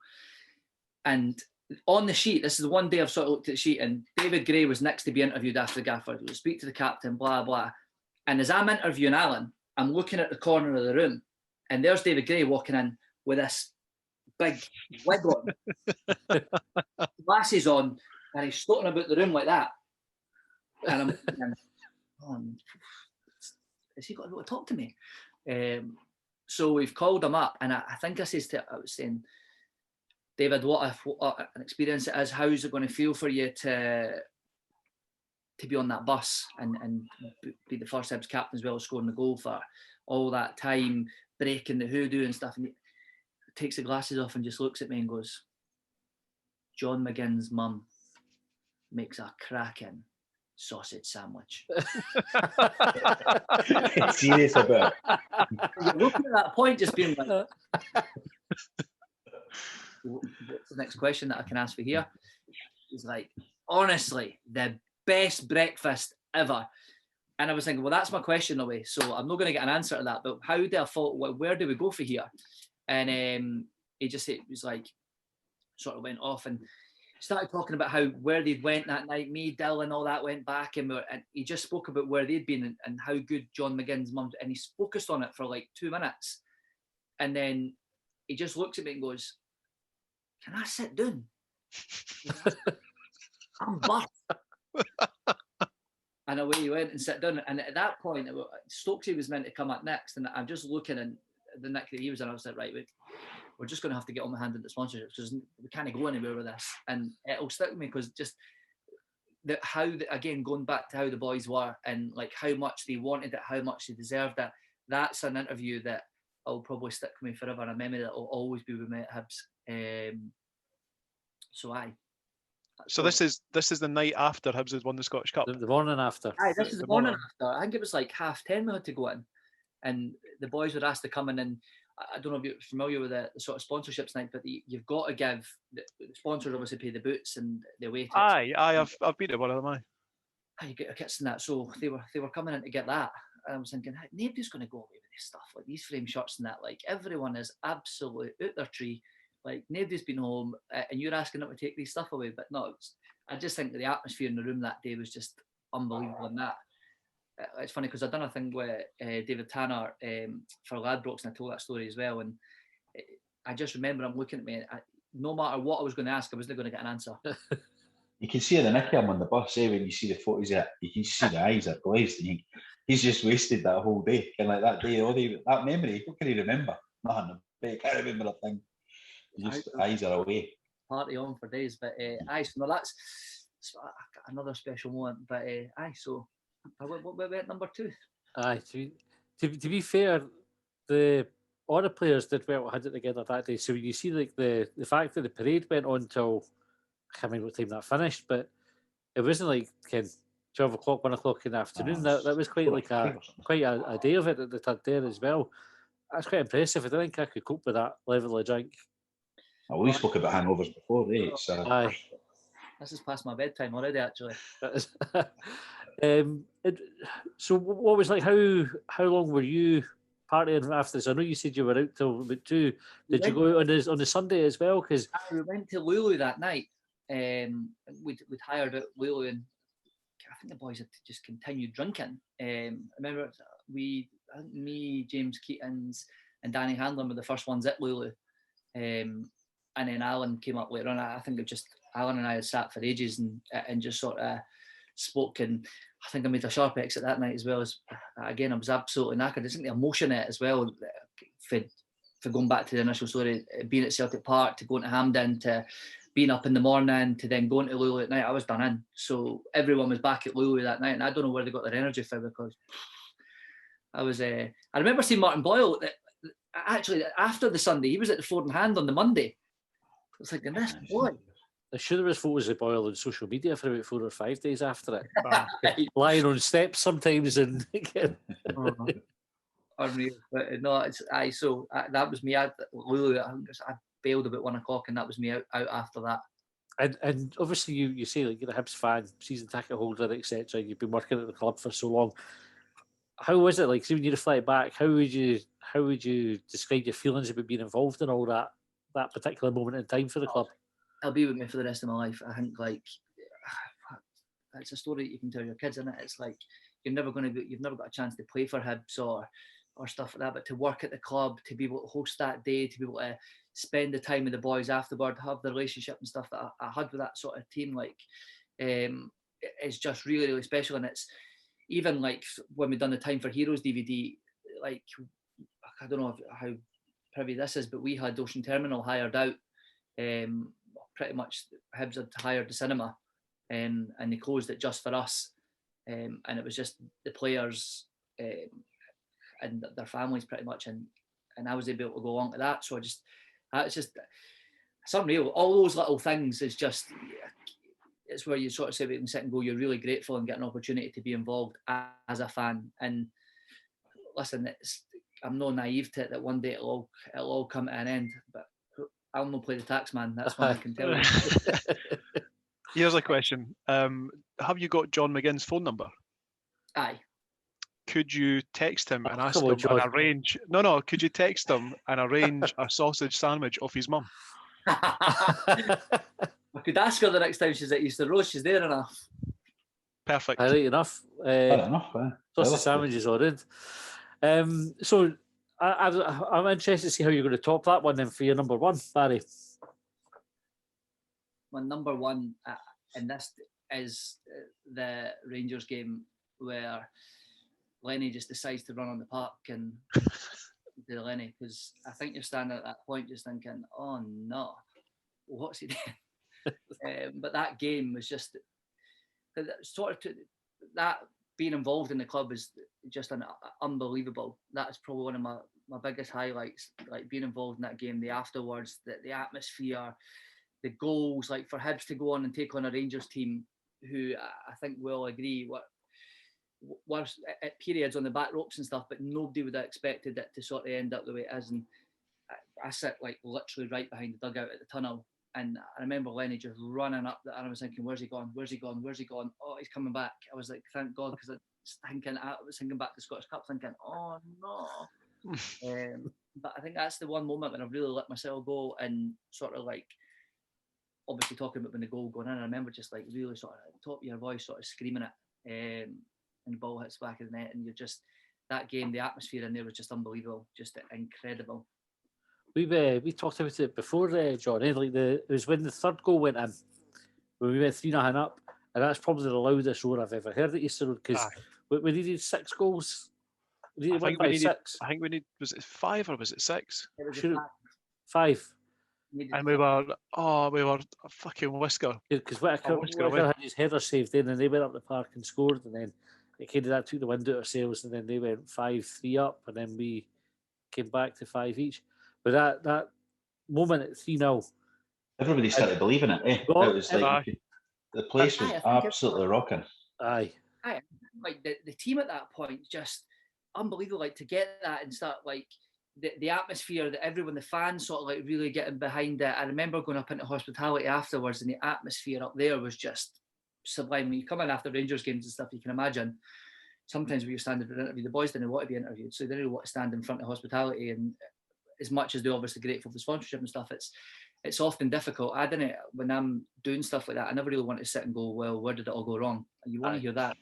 And on the sheet, this is the one day I've sort of looked at the sheet, and David Gray was next to be interviewed after the gaffer. He would speak to the captain, blah blah. And as I'm interviewing Alan, I'm looking at the corner of the room, and there's David Gray walking in with this big wig on, glasses on, and he's floating about the room like that. And I'm thinking, has he got to talk to me? So we've called him up, and I think I was saying, David, what an experience it is. How's it going to feel for you to be on that bus and be the first Hibs captain as well as scoring the goal for all that time, breaking the hoodoo and stuff? And he takes the glasses off and just looks at me and goes, John McGinn's mum makes a cracking sausage sandwich. Serious about it. You're looking at that point just being like, what's the next question that I can ask for here? He's like, honestly, the best breakfast ever. And I was thinking, well, that's my question away. So I'm not going to get an answer to that. But how do I thought, where do we go for here? And he just said, it was like, sort of went off and started talking about where they'd went that night. Me, Dylan, all that went back, and he just spoke about where they'd been and how good John McGinn's mum. And he focused on it for like 2 minutes, and then he just looks at me and goes, "Can I sit down?" I'm buff. And away he went and sat down. And at that point, Stokesy was meant to come up next, and I'm just looking and the neck that he was in. I was like, right, we're just going to have to get on my hand into sponsorships because we can't go anywhere with this. And it'll stick with me because just again, going back to how the boys were and like how much they wanted it, how much they deserved it. That's an interview that will probably stick with me forever, and a memory that will always be with me at Hibs. So this is the night after Hibs had won the Scottish Cup. The morning after. Aye, this is the morning after. I think it was like 10:30 we had to go in, and the boys were asked to come in. And I don't know if you're familiar with the sort of sponsorships night, but you've got to give the sponsors obviously pay the boots and the away tickets. Aye, I've been to one of them. Aye, you get your kits and that. So they were coming in to get that. And I was thinking, hey, nobody's going to go away with this stuff, like these frame shirts and that. Like everyone is absolutely out their tree. Like nobody's been home, and you're asking them to take these stuff away. But no, I just think that the atmosphere in the room that day was just unbelievable. And that it's funny because I've done a thing with David Tanner for Ladbrokes, and I told that story as well. And I just remember him looking at me. No matter what I was going to ask, I wasn't going to get an answer. You can see the nick on the bus, when you see the photos of it, you can see the eyes are glazed, and he's just wasted that whole day. And like that day, that memory, what can he remember? Nothing. I can't remember a thing. Just eyes are away. Party on for days, but aye. So no, that's another special moment. But aye. So we went number 2. Aye. To be fair, all the players did well had it together that day. So you see, like the fact that the parade went on till I can't remember what time that finished, but it wasn't like 12 o'clock, 1 o'clock in the afternoon. That was quite like a day of it that they had there as well. That's quite impressive. I don't think I could cope with that level of drink. Oh, we spoke about hangovers before, Aye. This is past my bedtime already, actually. So what was like? How long were you partying after this? I know you said you were out till about 2. Did you go out on the Sunday as well? Because we went to Lulu that night. We'd hired out Lulu, and I think the boys had just continued drinking. I remember I think me, James Keatons, and Danny Hanlon were the first ones at Lulu. And then Alan came up later on. I think Alan and I had sat for ages and just sort of spoke. And I think I made a sharp exit that night as well. As again, I was absolutely knackered. I think the emotion in it as well, for going back to the initial story, being at Celtic Park, to going to Hampden, to being up in the morning, to then going to Lulu at night, I was done in. So everyone was back at Lulu that night, and I don't know where they got their energy from, because I remember seeing Martin Boyle. Actually, after the Sunday, he was at the Four in Hand on the Monday. It's like, this boy. I'm sure there was photos of Boyle on social media for about 4 or 5 days after it. Lying on steps sometimes and unreal. But no, that was me. I bailed about 1 o'clock, and that was me out after that. And obviously you say like you're a Hibs fan, season ticket holder, etc. You've been working at the club for so long. How was it like? See, when you reflect back, how would you describe your feelings about being involved in all that particular moment in time for the club? It'll be with me for the rest of my life. I think like it's a story that you can tell your kids, isn't it? It's like you've never got a chance to play for Hibs or stuff like that, but to work at the club, to be able to host that day, to be able to spend the time with the boys afterward, have the relationship and stuff that I had with that sort of team, like it's just really, really special. And it's even like when we done the Time for Heroes DVD, like I don't know how privy this is, but we had Ocean Terminal hired out. Pretty much Hibs had hired the cinema, and they closed it just for us, and it was just the players and their families pretty much, and I was able to go along to that. So it's just it's unreal. All those little things is just, it's where you sort of say we can sit and go, you're really grateful and get an opportunity to be involved as a fan. And listen, I'm not naive to it that one day it'll all come to an end, but I'll not play the tax man. That's what I can tell you. Here's a question. Have you got John McGinn's phone number? Aye. could you text him and ask come on, him John. and arrange? No. Could you text him and arrange a sausage sandwich off his mum? I could ask her the next time she's at Easter Road. She's there enough. Perfect. Right enough. Fair enough. Sausage sandwiches on it. So I'm interested to see how you're going to top that one then for your number one, Barry. My number one, and this is the Rangers game where Lenny just decides to run on the park and do Lenny, because I think you're standing at that point just thinking, oh no, what's he doing? But that game was just that being involved in the club is just unbelievable. That's probably one of my biggest highlights, like being involved in that game, the afterwards, the atmosphere, the goals, like for Hibs to go on and take on a Rangers team who I think we'll agree was at periods on the back ropes and stuff, but nobody would have expected it to sort of end up the way it is. And I sit like literally right behind the dugout at the tunnel, and I remember Lenny just running up and I was thinking, where's he gone? Where's he gone? Where's he gone? Oh, he's coming back. I was like, thank God, because I was thinking back to Scottish Cup, thinking, oh no. But I think that's the one moment when I really let myself go and sort of like, obviously talking about when the goal going in, I remember just like really sort of top of your voice sort of screaming it, and the ball hits the back of the net, and you're just, that game, the atmosphere in there was just unbelievable, just incredible. We talked about it before, John. Like it was when the third goal went in, when we went 3-0 up, and that's probably the loudest roar I've ever heard at Easter Road, because we needed 6 goals. We needed one by 6. I think we need, was it 5 or was it 6? It was Sure, 5. And we were a fucking whisker. Because Whittaker had his header saved in, and they went up the park and scored, and then it kind of that took the wind out of ourselves, and then they went 5-3 up, and then we came back to 5 each. But that moment at 3-0, everybody started believing it. It was like the place was absolutely rocking. Aye. Like the team at that point, just unbelievable. Like to get that and start like the atmosphere that everyone, the fans sort of like really getting behind it. I remember going up into hospitality afterwards, and the atmosphere up there was just sublime. When you come in after Rangers games and stuff, you can imagine sometimes when you're standing for an interview, the boys didn't want to be interviewed, so they didn't want to stand in front of hospitality. And as much as they're obviously grateful for the sponsorship and stuff, it's often difficult. I didn't, when I'm doing stuff like that, I never really want to sit and go, well, where did it all go wrong? You want to hear that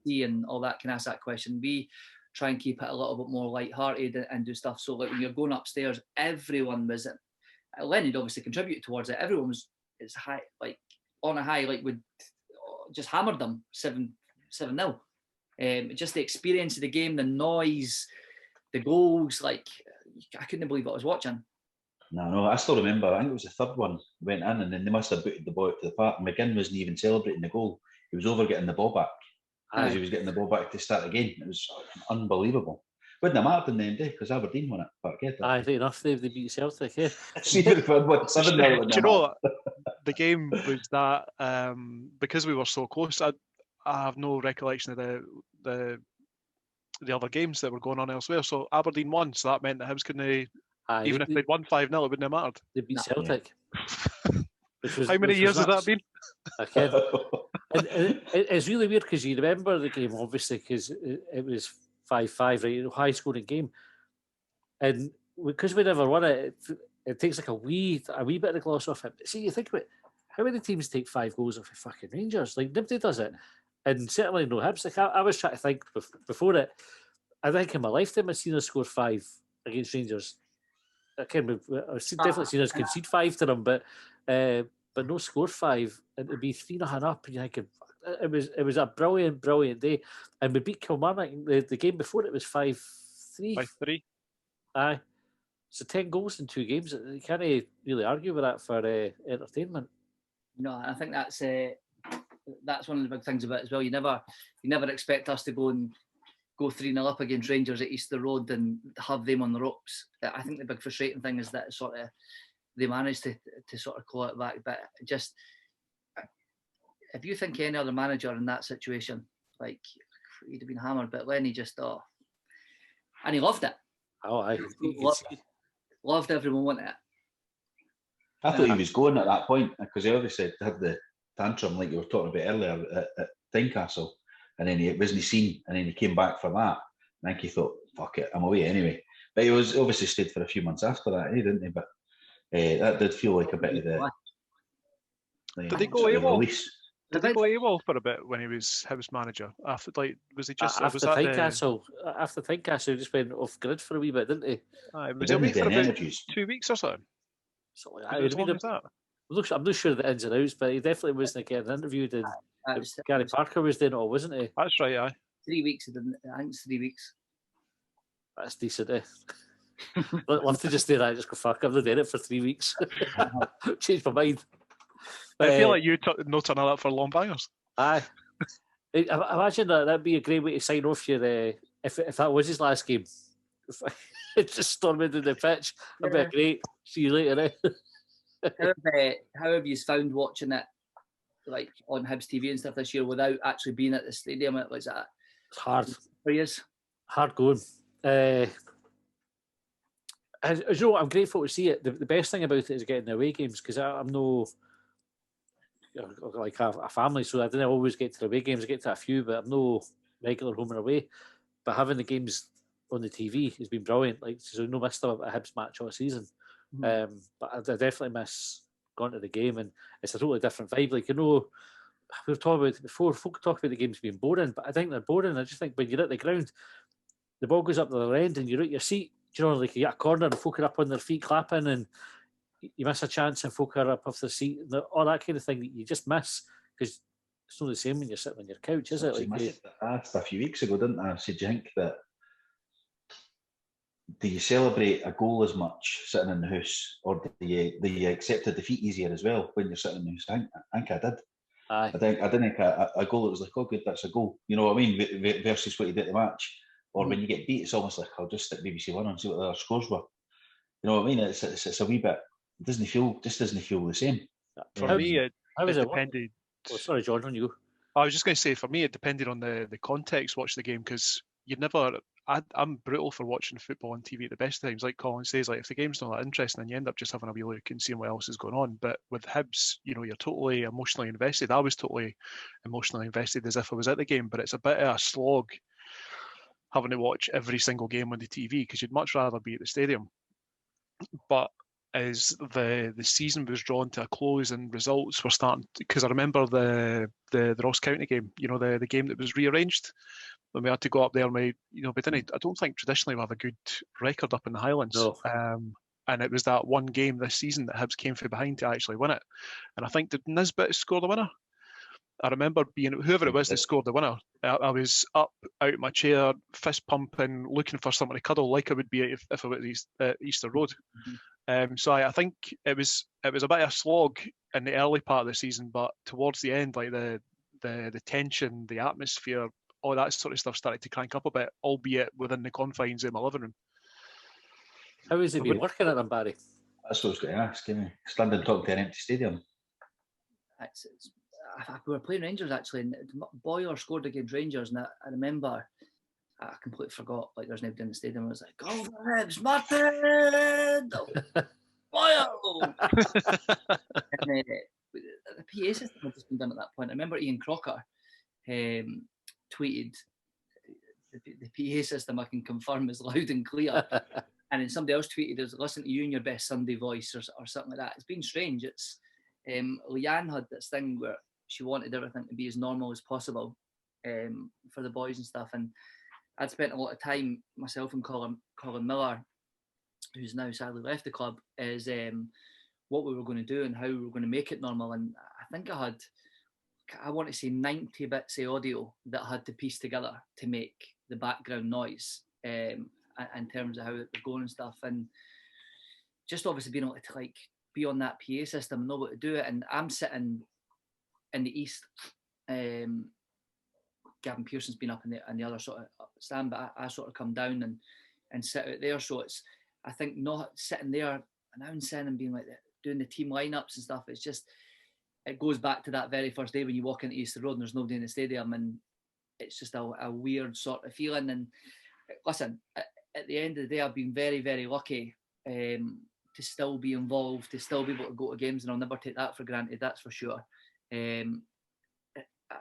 and all that, can ask that question. We try and keep it a little bit more lighthearted and do stuff. So like when you're going upstairs, everyone was Lenny obviously contributed towards it. Everyone was high, like on a high, like would just hammered them 7-0. Just the experience of the game, the noise, the goals, like I couldn't believe what I was watching. No, I still remember. I think it was the third one went in, and then they must have booted the ball out to the park. McGinn wasn't even celebrating the goal. He was over getting the ball back. As he was getting the ball back to start again. It was unbelievable. Wouldn't have mattered in the end because Aberdeen won it. But I get that. Aye, fair enough. They beat Celtic. Yeah. See if I'd won 7-0. Do you know what? The game was that because we were so close. I have no recollection of the other games that were going on elsewhere. So Aberdeen won, so that meant that Hibs couldn't. Even if they'd won 5-0, it wouldn't have mattered. They beat Celtic. How many years has that been? And it's really weird because you remember the game, obviously, because it was 5-5, right? High scoring game. And because we never won it, it takes like a wee bit of the gloss off it. See, you think about how many teams take 5 goals off of fucking Rangers? Like, nobody does it. And certainly no Hibs. Like, I was trying to think before it, I think in my lifetime I've seen us score 5 against Rangers. I've definitely seen us concede 5 to them, but no score 5, and to be 3-0 up, and you're thinking it was a brilliant day. And we beat Kilmarnock. The game before it was 5-3. 5-3. Aye. So 10 goals in 2 games. You can't really argue with that for entertainment. No, I think that's one of the big things about it as well. You never expect us to go 3-0 up against Rangers at Easter Road and have them on the ropes. I think the big frustrating thing is that sort of they managed to sort of claw it back. But just if you think any other manager in that situation, like he'd have been hammered. But Lenny just and he loved it. Oh, aye. Loved every moment of it. I thought he was going at that point because he obviously had the tantrum like you were talking about earlier at Tynecastle, and then he wasn't seen, and then he came back for that. I think he thought, fuck it, I'm away anyway. But he was obviously stayed for a few months after that, didn't he? But that did feel like a bit of the Did they go sort of AWOL? release. Did they go AWOL for a bit when he was Hibs manager? After, like, was he just After was that After Tynecastle, he just went off grid for a wee bit, didn't he? was he away for any about interviews. 2 weeks or so? So As long as that. I'm not sure the ins and outs, but he definitely wasn't getting interviewed. And Gary Parker was doing it all, wasn't he? That's right, aye. 3 weeks. I think it's 3 weeks. That's decent, eh? Love to just do that. Just go fuck. I've not done it for 3 weeks. Changed my mind. I feel like you no turn that for Longbangers. Aye. I imagine that'd be a great way to sign off your if that was his last game. Just storming into the pitch. That'd be great. See you later, eh? How have you found watching it, like on Hibs TV and stuff this year, without actually being at the stadium? It was that It's hard. for years. Hard going. As you know, I'm grateful to see it. The best thing about it is getting the away games, because I'm no like a family, so I didn't always get to the away games. I get to a few, but I'm no regular home and away. But having the games on the TV has been brilliant. Like, so no missed a Hibs match all season. But I definitely miss going to the game, and it's a totally different vibe. Like, we've talked about it before. Folk talk about the games being boring, but I think they're boring. I just think when you're at the ground, the ball goes up the other end, and you're at your seat. Like you get a corner and folk are up on their feet clapping, and you miss a chance and folk are up off their seat, all that kind of thing that you just miss, because it's not the same when you're sitting on your couch, is it? Like, I asked a few weeks ago, didn't I? I said, do you think that, do you celebrate a goal as much sitting in the house, or do you accept a defeat easier as well when you're sitting in the house? I think I did. Aye. I didn't think a goal that was like, oh good, that's a goal. You know what I mean? Versus what you did at the match. Or when you get beat, it's almost like, I'll just stick BBC One and see what the other scores were. You know what I mean? It's a wee bit. It doesn't feel the same. For me, it depended. Oh, sorry, John, on you. I was just going to say, for me, it depended on the context. Watch the game, because you never. I'm brutal for watching football on TV at the best times. Like Colin says, like if the game's not that interesting, then you end up just having a wee look and seeing what else is going on. But with Hibs, you're totally emotionally invested. I was totally emotionally invested as if I was at the game. But it's a bit of a slog having to watch every single game on the TV, because you'd much rather be at the stadium. But as the season was drawn to a close and results were starting, because I remember the Ross County game, the game that was rearranged, when we had to go up there, and we didn't. I don't think traditionally we have a good record up in the Highlands. No. And it was that one game this season that Hibs came from behind to actually win it. And I think, did Nisbet score the winner? I remember being, whoever it was that scored the winner, I was up out of my chair, fist pumping, looking for someone to cuddle, like I would be if I was at Easter Road. So I think it was a bit of a slog in the early part of the season, but towards the end, like the tension, the atmosphere, all that sort of stuff started to crank up a bit, albeit within the confines of my living room. How has it been working at them, Barry? That's what I was going to ask. Standing talking to an empty stadium. We were playing Rangers actually, and Boyer scored against Rangers, and I remember I completely forgot, like there's nobody in the stadium. I was like, "Go for Hibs, Martin! Boyer!" And the PA system had just been done at that point. I remember Ian Crocker tweeted, "The PA system I can confirm is loud and clear." And then somebody else tweeted, "Listen to you in your best Sunday voice," or something like that. It's been strange. It's Leanne had this thing where she wanted everything to be as normal as possible for the boys and stuff. And I'd spent a lot of time, myself and Colin Miller, who's now sadly left the club, is what we were going to do and how we were going to make it normal. And I think I want to say 90 bits of audio that I had to piece together to make the background noise in terms of how it was going and stuff. And just obviously being able to like be on that PA system and know what to do it. And I'm sitting in the east. Gavin Pearson's been up in the other sort of stand, but I sort of come down and sit out there. So it's, I think, not sitting there announcing and being like doing the team lineups and stuff. It's just, it goes back to that very first day when you walk into Easter Road and there's nobody in the stadium, and it's just a weird sort of feeling. And listen, at the end of the day, I've been very, very lucky to still be involved, to still be able to go to games, and I'll never take that for granted, that's for sure.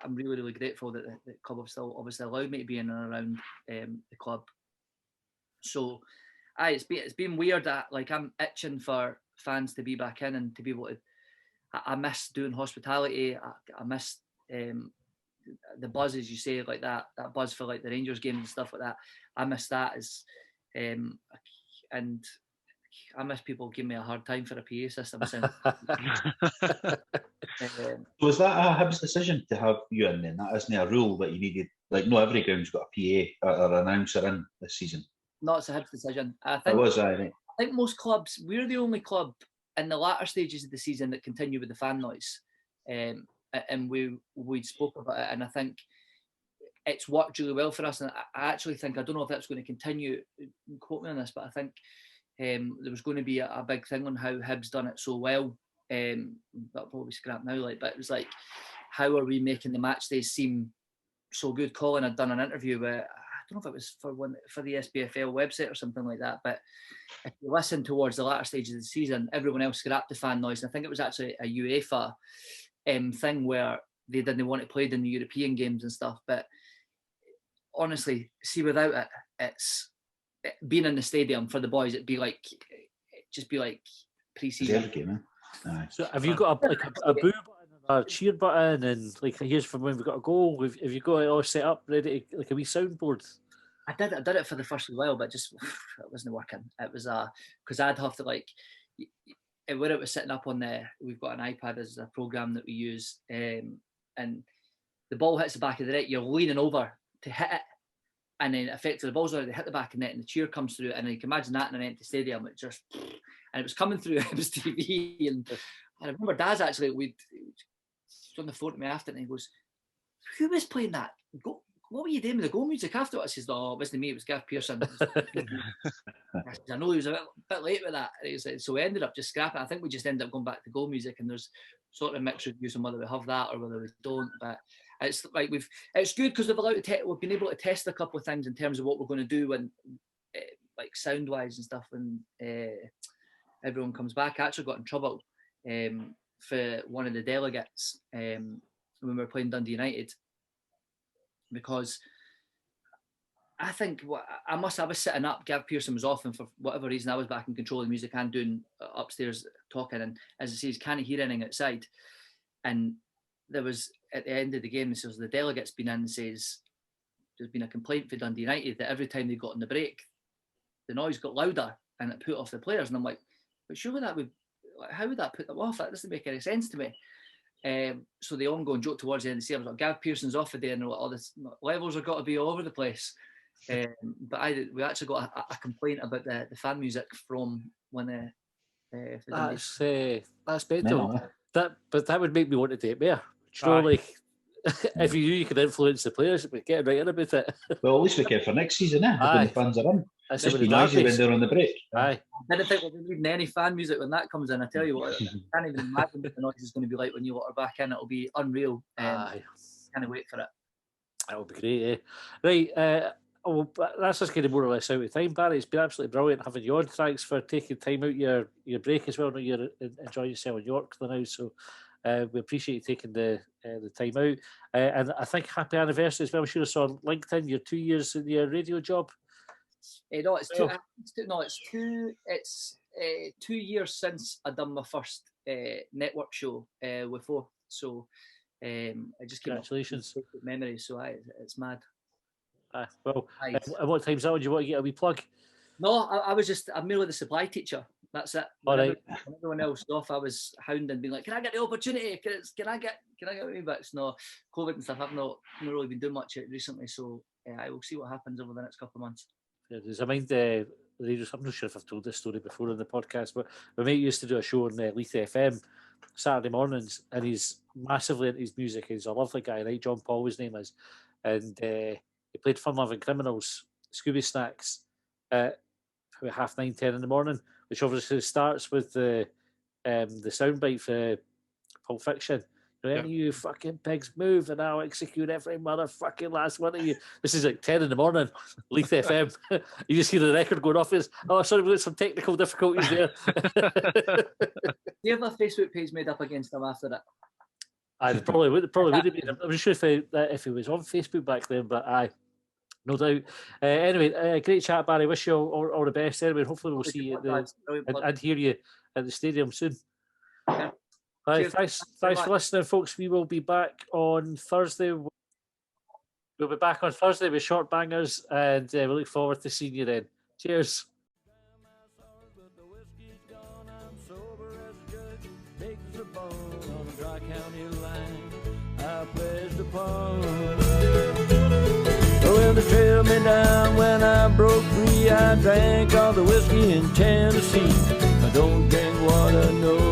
I'm really, really grateful that the club have still obviously allowed me to be in and around the club So, it's been weird that like I'm itching for fans to be back in and to be able to. I miss doing hospitality. I miss the buzz, as you say, like that buzz for like the Rangers games and stuff like that. I miss that and I miss people giving me a hard time for a PA system. Was that a Hibs decision to have you in then? That isn't a rule that you needed. Like, no, every ground's got a PA or an announcer in this season. No, it's a Hibs decision. I It was, think right. most clubs, we're the only club in the latter stages of the season that continue with the fan noise. And we spoke about it, and I think it's worked really well for us. And I actually think, I don't know if that's going to continue, quote me on this, but I think there was going to be a big thing on how Hibs done it so well. That'll probably scrap now, but it was like, how are we making the match days seem so good? Colin had done an interview with, I don't know if it was for the SPFL website or something like that, but if you listen towards the latter stages of the season, everyone else scrapped the fan noise. And I think it was actually a UEFA thing where they didn't want it played in the European games and stuff. But honestly, see, without it, it's being in the stadium for the boys. It'd just be like pre-season. Game, eh? So have you got a boo button or a cheer button, and like here's from when we got a goal? Have you got it all set up ready, like a wee soundboard? I did it for the first while, but just it wasn't working. It was because I'd have to where it was sitting up on we've got an iPad as a program that we use, and the ball hits the back of the net. You're leaning over to hit it, and then effectively the ball's already hit the back of the net, and the cheer comes through, and you can imagine that in an empty stadium. And it was coming through Hibs TV, and I remember Daz actually, we was on the phone to me after, and he goes, "Who was playing that? What were you doing with the goal music after?" I says, "Oh, it wasn't me, it was Gav Pearson." I know he was a bit late with that. So we ended up just scrapping. I think we just ended up going back to goal music, and there's sort of mixed reviews on whether we have that or whether we don't. But it's like it's good because we've been able to test a couple of things in terms of what we're going to do when, like sound wise and stuff, when everyone comes back. I actually got in trouble for one of the delegates when we were playing Dundee United, because I think I was sitting up, Gav Pearson was off, and for whatever reason I was back in control of the music and doing upstairs talking, and as it says, can't hear anything outside. And there was, at the end of the game, says the delegate's been in and says there's been a complaint for Dundee United that every time they got on the break, the noise got louder and it put off the players. And I'm like, but surely how would that put them off? That doesn't make any sense to me. So the ongoing joke towards the end of the season was like, Gav Pearson's off today, and all the levels have got to be all over the place. But we actually got a complaint about the fan music from when that's better. But that would make me want to do it more. Surely, if you knew you could influence the players, but getting right in about it. Well, at least we care for next season, when the fans are in. It's just be noisy when they're on the break. Aye. I didn't think we'll be needing any fan music when that comes in. I tell you what, I can't even imagine what the noise is going to be like when you lot are back in. It'll be unreal. Aye. Can't wait for it. That would be great, Right, well, that's just kind of more or less out of time, Barry. It's been absolutely brilliant having you on. Thanks for taking time out your break as well. I know you're enjoying yourself in York now, so we appreciate you taking the time out. And I think happy anniversary as well. I'm sure I saw on LinkedIn, you're 2 years in your radio job. No, it's 2. No, it's 2. It's 2 years since I done my first network show with 4. So I just came Congratulations. up with memories. So it's mad. Well, at what time's that? Would you want to get a wee plug? No, I'm merely the supply teacher. That's it. All right. When everyone else was off, I was hounding, being like, "Can I get the opportunity? Can I get wee bits?" No, COVID and stuff. I've not really been doing much recently, so I will see what happens over the next couple of months. Yeah, there's a mind. I'm not sure if I've told this story before in the podcast, but my mate used to do a show on Leith FM Saturday mornings, and he's massively into his music. He's a lovely guy, right? John Paul, his name is, and he played Fun Loving Criminals, Scooby Snacks, at 9:30, 10 in the morning, which obviously starts with the soundbite for Pulp Fiction. Any you fucking pigs move, and I'll execute every motherfucking last one of you. This is like 10 in the morning, Leith FM. You just hear the record going off. Oh, sorry, we got some technical difficulties there. Do you have a Facebook page made up against him after that? I probably would have been. I'm not sure if he was on Facebook back then, but No doubt. Anyway, great chat, Barry. Wish you all the best. Anyway, hopefully we'll see you and hear you at the stadium soon. Yeah. Right, Cheers. thanks for listening, folks. We will be back on Thursday. We'll be back on Thursday with short bangers, and we look forward to seeing you then. Cheers. Well, they trailed me down when I broke free. I drank all the whiskey in Tennessee. I don't drink water, no